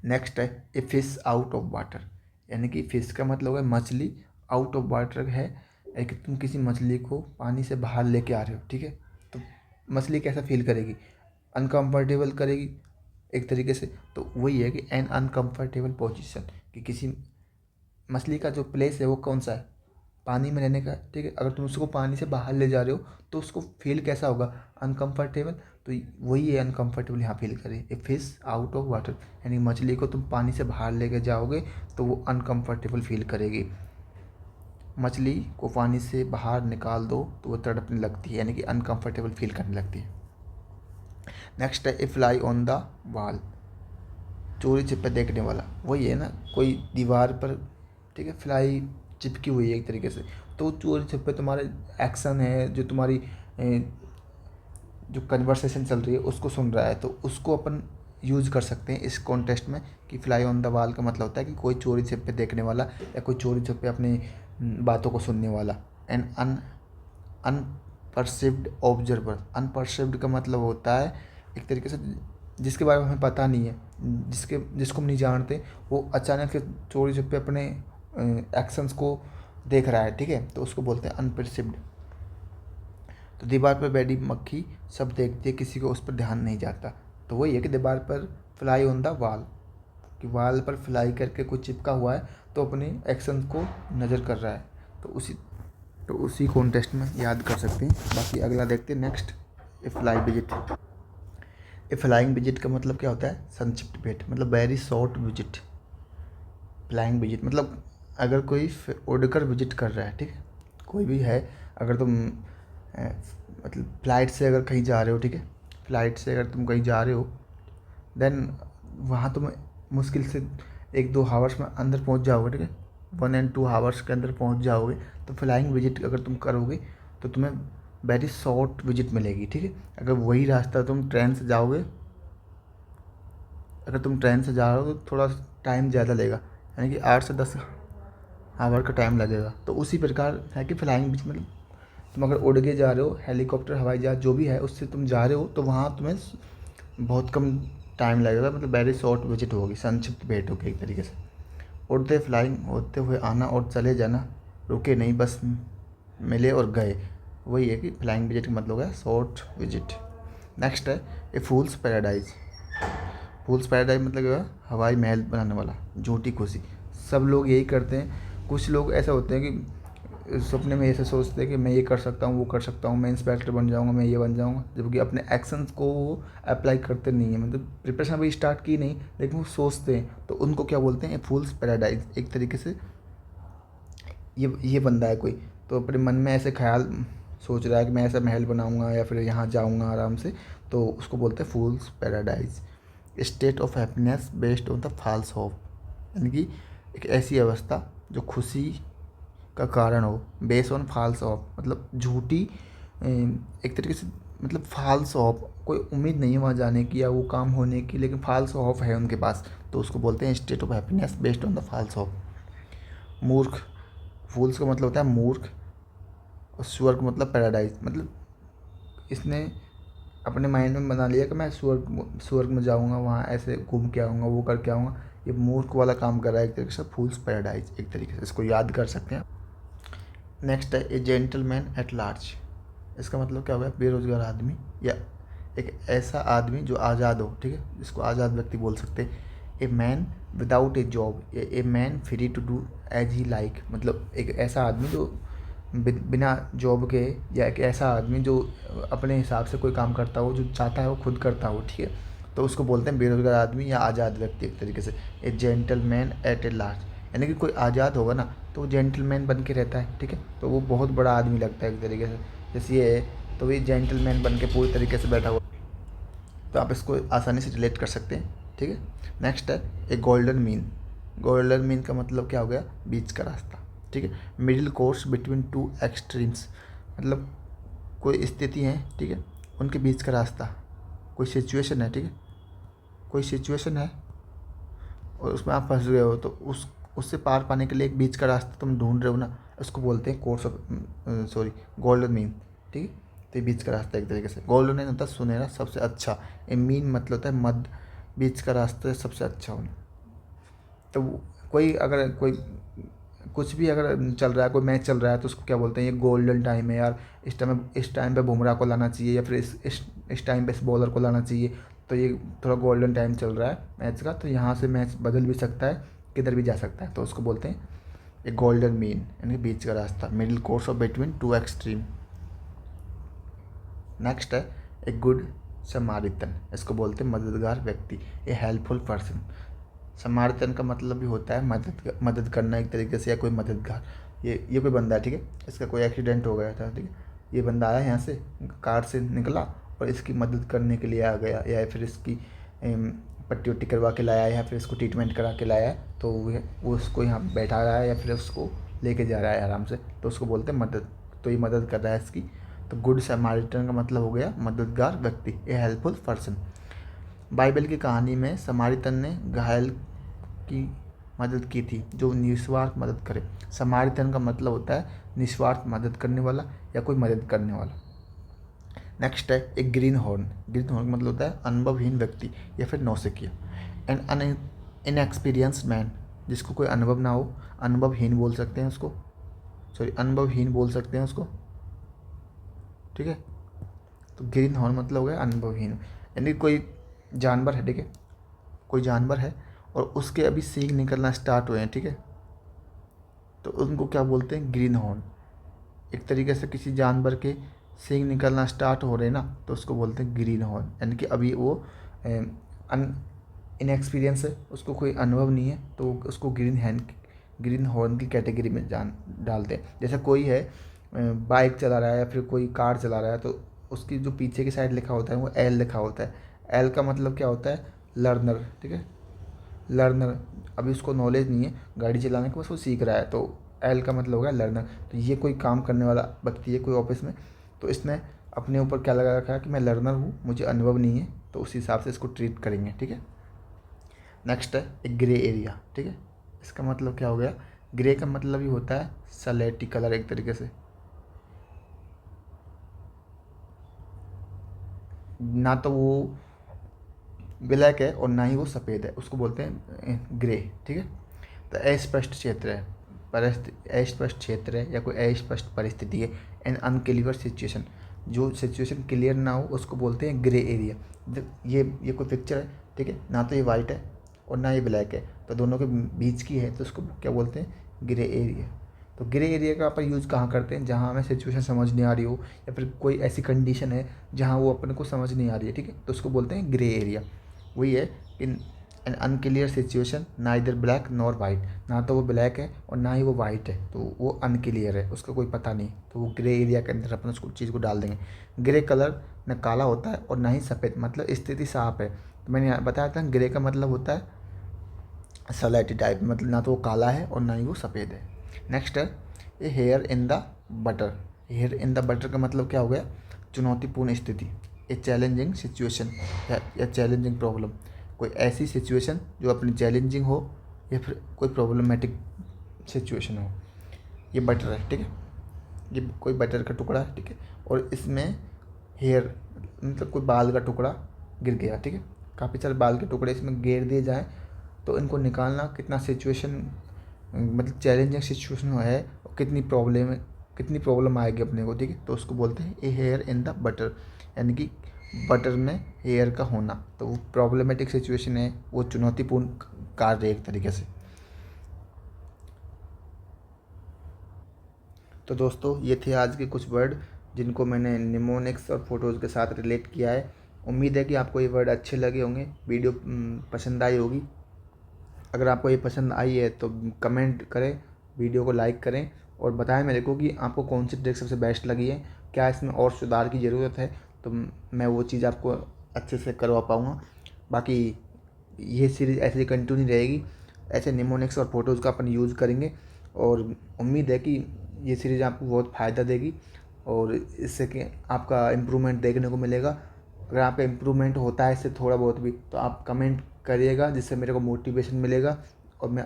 नेक्स्ट है a fish out of water, यानी कि फिश का मतलब है मछली, आउट ऑफ वाटर है कि तुम किसी मछली को पानी से बाहर लेके आ रहे हो, ठीक है। तो मछली कैसा फील करेगी, अनकंफर्टेबल करेगी एक तरीके से। तो वही है कि एन अनकंफर्टेबल पोजीशन, कि किसी मछली का जो प्लेस है वो कौन सा है, पानी में रहने का, ठीक है। अगर तुम उसको पानी से बाहर ले जा रहे हो तो उसको फील कैसा होगा, अनकंफर्टेबल। तो वही है अनकंफर्टेबल यहाँ फील करे, a fish out of water, यानी मछली को तुम पानी से बाहर लेके जाओगे तो वो अनकंफर्टेबल फील करेगी। मछली को पानी से बाहर निकाल दो तो वो तड़पने लगती है, यानी कि अनकंफर्टेबल फील करने लगती है। नेक्स्ट है ए फ्लाई ऑन द वॉल, चोरी छिपे देखने वाला, वही है ना, कोई दीवार पर, ठीक है, फ्लाई चिपकी हुई है एक तरीके से, तो चोरी छिपे तुम्हारे एक्शन है, जो तुम्हारी जो कन्वर्सेशन चल रही है उसको सुन रहा है, तो उसको अपन यूज़ कर सकते हैं इस कॉन्टेस्ट में, कि फ्लाई ऑन द वॉल का मतलब होता है कि कोई चोरी छिपे देखने वाला या कोई चोरी छिपे अपनी बातों को सुनने वाला। एंड अनपरसिव्ड ऑब्जर्वर, अनपरसिव्ड का मतलब होता है एक तरीके से जिसके बारे में हमें पता नहीं है, जिसको हम नहीं जानते, वो अचानक से चोरी छुपे अपने एक्शंस को देख रहा है, ठीक है, तो उसको बोलते हैं अनपरसिव्ड। तो दीवार पर बैठी मक्खी सब देखती है, किसी को उस पर ध्यान नहीं जाता। तो वही है कि दीवार पर फ्लाई ऑन द वॉल, कि वॉल पर फ्लाई करके कुछ चिपका हुआ है तो अपने एक्शन को नज़र कर रहा है, तो उसी कॉन्टेस्ट में याद कर सकते हैं। बाकी अगला देखते हैं। नेक्स्ट ए फ्लाई विजिट, ए फ्लाइंग विजिट का मतलब क्या होता है, संक्षिप्त भेंट, मतलब very short visit. Flying visit मतलब अगर कोई उड़कर विजिट कर रहा है, ठीक है, कोई भी है, अगर तुम मतलब फ़्लाइट से अगर कहीं जा रहे हो, ठीक है, फ़्लाइट से अगर तुम कहीं जा रहे हो, देन वहाँ तुम मुश्किल से 1-2 हावर्स में अंदर पहुँच जाओगे, ठीक है, 1 and 2 हावर्स के अंदर पहुँच जाओगे। तो फ्लाइंग विजिट अगर तुम करोगे तो तुम्हें वेरी शॉर्ट विजिट मिलेगी, ठीक है। अगर वही रास्ता तुम ट्रेन से जाओगे, अगर तुम ट्रेन से जा रहे हो तो थोड़ा टाइम ज़्यादा लगेगा, यानी कि 8 से 10 आवर का टाइम लगेगा। तो उसी प्रकार है कि फ्लाइंग विजिट मतलब तुम अगर उड़ के जा रहे हो, हेलीकॉप्टर, हवाई जहाज़ जो भी है उससे तुम जा रहे हो, तो वहाँ तुम्हें बहुत कम टाइम लगेगा, मतलब वेरी शॉर्ट विजिट होगी, संक्षिप्त भेंट होगी एक तरीके से। उड़ते फ्लाइंग, होते हुए आना और चले जाना, रुके नहीं, बस मिले और गए, वही है कि फ्लाइंग विजिट का मतलब है शॉर्ट विजिट। नेक्स्ट है ए फूल्स पैराडाइज। फूल्स पैराडाइज मतलब क्या है? हवाई महल बनाने वाला, झूठी खुशी। सब लोग यही करते हैं। कुछ लोग ऐसे होते हैं कि सपने में ऐसे सोचते हैं कि मैं ये कर सकता हूँ, वो कर सकता हूँ, मैं इंस्पेक्टर बन जाऊँगा, मैं ये बन जाऊँगा, जबकि अपने एक्शंस को वो अप्लाई करते नहीं हैं। मतलब प्रिपरेशन अभी स्टार्ट की नहीं, लेकिन वो सोचते हैं, तो उनको क्या बोलते हैं? Fool's paradise. एक तरीके से ये बंदा है कोई, तो अपने मन में ऐसे ख्याल सोच रहा है कि मैं ऐसा महल बनाऊंगा या फिर यहाँ जाऊंगा आराम से, तो उसको बोलते हैं fool's paradise. State of happiness based on the false hope, यानी कि एक ऐसी अवस्था जो खुशी का कारण हो, बेस्ड ऑन फॉल्स होप मतलब झूठी, एक तरीके से मतलब फॉल्स होप, कोई उम्मीद नहीं है वहाँ जाने की या वो काम होने की, लेकिन फॉल्स होप है उनके पास, तो उसको बोलते हैं state of happiness based on the false hope. मूर्ख, फूल्स का मतलब होता है मूर्ख, और स्वर्ग मतलब पैराडाइज, मतलब इसने अपने माइंड में बना लिया कि मैं स्वर्ग में जाऊंगा, वहाँ ऐसे घूम के आऊँगा, वो करके आऊँगा। ये मूर्ख वाला काम कर रहा है एक तरीके से, फूल्स पैराडाइज एक तरीके से, इसको याद कर सकते हैं। नेक्स्ट है ए जेंटलमैन एट लार्ज। इसका मतलब क्या होगा? बेरोजगार आदमी या एक ऐसा आदमी जो आज़ाद हो, ठीक है, जिसको आज़ाद व्यक्ति बोल सकते हैं। A man without a job, a man free to do as he like, मतलब एक ऐसा आदमी जो बिना जॉब के, या एक ऐसा आदमी जो अपने हिसाब से कोई काम करता हो, जो चाहता है वो खुद करता हो, ठीक है, तो उसको बोलते हैं बेरोजगार आदमी या आज़ाद व्यक्ति एक तरीके से। ए जेंटलमैन एट ए लार्ज, यानी कि कोई आज़ाद होगा ना तो वो जेंटलमैन बन के रहता है, ठीक है, तो वो बहुत बड़ा आदमी लगता है एक तरीके से। जैसे ये है, तो ये जेंटलमैन बन के पूरी तरीके से बैठा हुआ, तो आप इसको आसानी से रिलेट कर सकते हैं, ठीक है। नेक्स्ट है ए गोल्डन मीन। गोल्डन मीन का मतलब क्या हो गया? बीच का रास्ता, ठीक है। Middle course between two extremes, मतलब कोई स्थिति है, ठीक है, उनके बीच का रास्ता, कोई सिचुएशन है, ठीक है, कोई सिचुएशन है और उसमें आप फंस गए हो, तो उससे पार पाने के लिए एक बीच का रास्ता तुम ढूंढ रहे हो ना, उसको बोलते हैं course of, sorry, golden mean, ठीक है। तो ये बीच का रास्ता एक तरीके से। गोल्डन मीन होता है सुनहरा, सबसे अच्छा। ए मीन मतलब होता है मध्य, बीच का रास्ता सबसे अच्छा होना। तो कोई अगर कोई कुछ भी अगर चल रहा है, कोई मैच चल रहा है, तो उसको क्या बोलते हैं? ये गोल्डन टाइम है यार, इस टाइम पे बुमराह को लाना चाहिए, या फिर इस टाइम पे इस बॉलर को लाना चाहिए, तो ये थोड़ा गोल्डन टाइम चल रहा है मैच का, तो यहाँ से मैच बदल भी सकता है, किधर भी जा सकता है, तो उसको बोलते हैं एक गोल्डन मीन, यानी बीच का रास्ता, middle course of between two extreme. Next है ए गुड समारितन। इसको बोलते हैं मददगार व्यक्ति, ए हेल्पफुल पर्सन। समारितन का मतलब भी होता है मदद करना एक तरीके से, या कोई मददगार। ये कोई बंदा है, ठीक है, इसका कोई एक्सीडेंट हो गया था, ठीक है, ये बंदा आया यहाँ से, कार से निकला और इसकी मदद करने के लिए आ गया, या फिर इसकी पट्टी वट्टी करवा के लाया, या फिर इसको ट्रीटमेंट करा के लाया, तो वो उसको यहाँ बैठा रहा है या फिर उसको लेके जा रहा है आराम से, तो उसको बोलते हैं मदद, तो ये मदद कर रहा है इसकी। तो गुड समारिटन का मतलब हो गया मददगार व्यक्ति, ए हेल्पफुल पर्सन। बाइबल की कहानी में समारितन ने घायल की मदद की थी, जो निस्वार्थ मदद करे। समारितन का मतलब होता है निस्वार्थ मदद करने वाला या कोई मदद करने वाला। नेक्स्ट है एक ग्रीन हॉर्न। ग्रीन हॉर्न का मतलब होता है अनुभवहीन व्यक्ति या फिर नौसिखिया। एंड अन इनएक्सपीरियंस्ड मैन, जिसको कोई अनुभव ना हो, अनुभवहीन बोल सकते हैं उसको, सॉरी, अनुभवहीन बोल सकते हैं उसको, ठीक है। तो ग्रीन हॉर्न मतलब हो गया अनुभवहीन, यानी कोई जानवर है, ठीक है, कोई जानवर है और उसके अभी सींग निकलना स्टार्ट हुए हैं, ठीक है, तो उनको क्या बोलते हैं? Green horn. एक तरीके से किसी जानवर के सींग निकलना स्टार्ट हो रहे हैं ना, तो उसको बोलते हैं ग्रीन हॉर्न, यानी कि अभी वो अन इनएक्सपीरियंस है, उसको कोई अनुभव नहीं है, तो उसको ग्रीन हॉर्न की कैटेगरी में जान डालते हैं। जैसे कोई है बाइक चला रहा है या फिर कोई कार चला रहा है, तो उसकी जो पीछे की साइड लिखा होता है वो एल लिखा होता है। एल का मतलब क्या होता है? लर्नर, ठीक है, लर्नर। अभी उसको नॉलेज नहीं है गाड़ी चलाने की, बस वो सीख रहा है, तो एल का मतलब होगा लर्नर। तो ये कोई काम करने वाला व्यक्ति है कोई ऑफिस में, तो इसने अपने ऊपर क्या लगा रखा है कि मैं लर्नर हूँ, मुझे अनुभव नहीं है, तो उस हिसाब से इसको ट्रीट करेंगे, ठीक है। नेक्स्ट है एक ग्रे एरिया, ठीक है, इसका मतलब क्या हो गया? ग्रे का मतलब ही होता है सलेटी कलर एक तरीके से, ना तो वो ब्लैक है और ना ही वो सफ़ेद है, उसको बोलते हैं ग्रे। ठीक है, तो अस्पष्ट क्षेत्र है, अस्पष्ट क्षेत्र है या कोई अस्पष्ट परिस्थिति है, एन अनक्लियर सिचुएशन, जो सिचुएशन क्लियर ना हो उसको बोलते हैं ग्रे एरिया। ये कोई पिक्चर है, ठीक है, ना तो ये वाइट है और ना ये ब्लैक है, तो दोनों के बीच की है, तो उसको क्या बोलते हैं, ग्रे एरिया। तो ग्रे एरिया का अपन यूज़ कहाँ करते हैं, जहाँ हमें सिचुएशन समझ नहीं आ रही हो या फिर कोई ऐसी कंडीशन है जहाँ वो अपन को समझ नहीं आ रही है, ठीक है, तो उसको बोलते हैं ग्रे एरिया। वही है, in an unclear situation neither black nor white, ना तो वो ब्लैक है और ना ही वो वाइट है, तो वो अनक्लियर है, उसका कोई पता नहीं, तो वो ग्रे एरिया के अंदर अपन उसको चीज़ को डाल देंगे। ग्रे कलर ना काला होता है और ना ही सफ़ेद, मतलब स्थिति साफ है। तो मैंने बताया था ग्रे का मतलब होता है सलेटी टाइप, मतलब ना तो वो काला है और ना ही वो सफ़ेद है। नेक्स्ट है a hair in the butter. Hair in the butter का मतलब क्या हो गया, चुनौतीपूर्ण स्थिति, ए चैलेंजिंग सिचुएशन या चैलेंजिंग प्रॉब्लम, कोई ऐसी सिचुएशन जो अपनी चैलेंजिंग हो या फिर कोई प्रॉब्लमेटिक सिचुएशन हो। ये बटर है, ठीक है, ये कोई बटर का टुकड़ा है, ठीक है, और इसमें हेयर मतलब कोई बाल का टुकड़ा गिर गया, ठीक है, काफ़ी सारे बाल के टुकड़े इसमें गिर दिए जाएँ तो इनको निकालना कितना सिचुएशन मतलब चैलेंजिंग सिचुएशन है और कितनी प्रॉब्लम आएगी अपने को, ठीक है, तो उसको बोलते हैं ए हेयर इन द बटर, यानी कि बटर में हेयर का होना, तो वो प्रॉब्लमेटिक सिचुएशन है, वो चुनौतीपूर्ण कार्य है एक तरीके से। तो दोस्तों ये थे आज के कुछ वर्ड जिनको मैंने निमोनिक्स और फोटोज़ के साथ रिलेट किया है। उम्मीद है कि आपको ये वर्ड अच्छे लगे होंगे, वीडियो पसंद आई होगी। अगर आपको ये पसंद आई है तो कमेंट करें, वीडियो को लाइक करें और बताएं मेरे को कि आपको कौन सी ट्रिक सबसे बेस्ट लगी है, क्या इसमें और सुधार की ज़रूरत है, तो मैं वो चीज़ आपको अच्छे से करवा पाऊँगा। बाकी ये सीरीज़ ऐसे ही कंटिन्यू रहेगी, ऐसे निमोनिक्स और फोटोज़ का अपन यूज़ करेंगे और उम्मीद है कि ये सीरीज़ आपको बहुत फ़ायदा देगी और इससे कि आपका इम्प्रूवमेंट देखने को मिलेगा। अगर आपका इम्प्रूवमेंट होता है इससे थोड़ा बहुत भी तो आप कमेंट करिएगा, जिससे मेरे को मोटिवेशन मिलेगा और मैं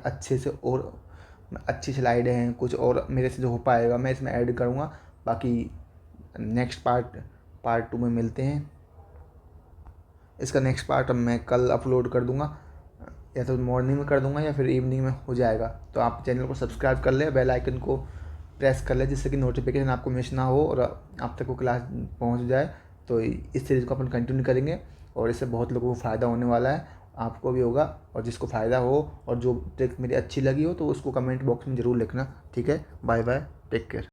अच्छी स्लाइडें हैं कुछ और मेरे से जो हो पाएगा मैं इसमें ऐड करूँगा। बाकी नेक्स्ट पार्ट 2 में मिलते हैं। इसका नेक्स्ट पार्ट मैं कल अपलोड कर दूँगा, या तो मॉर्निंग में कर दूँगा या फिर इवनिंग में हो जाएगा। तो आप चैनल को सब्सक्राइब कर लें, बेल आइकन को प्रेस कर लें, जिससे कि नोटिफिकेशन आपको मिस ना हो और आप तक वो क्लास पहुँच जाए। तो इस सीरीज़ को अपन कंटिन्यू करेंगे और इससे बहुत लोगों को फ़ायदा होने वाला है, आपको भी होगा। और जिसको फ़ायदा हो और जो ट्रिक मेरी अच्छी लगी हो तो उसको कमेंट बॉक्स में ज़रूर लिखना, ठीक है। Bye bye, take care.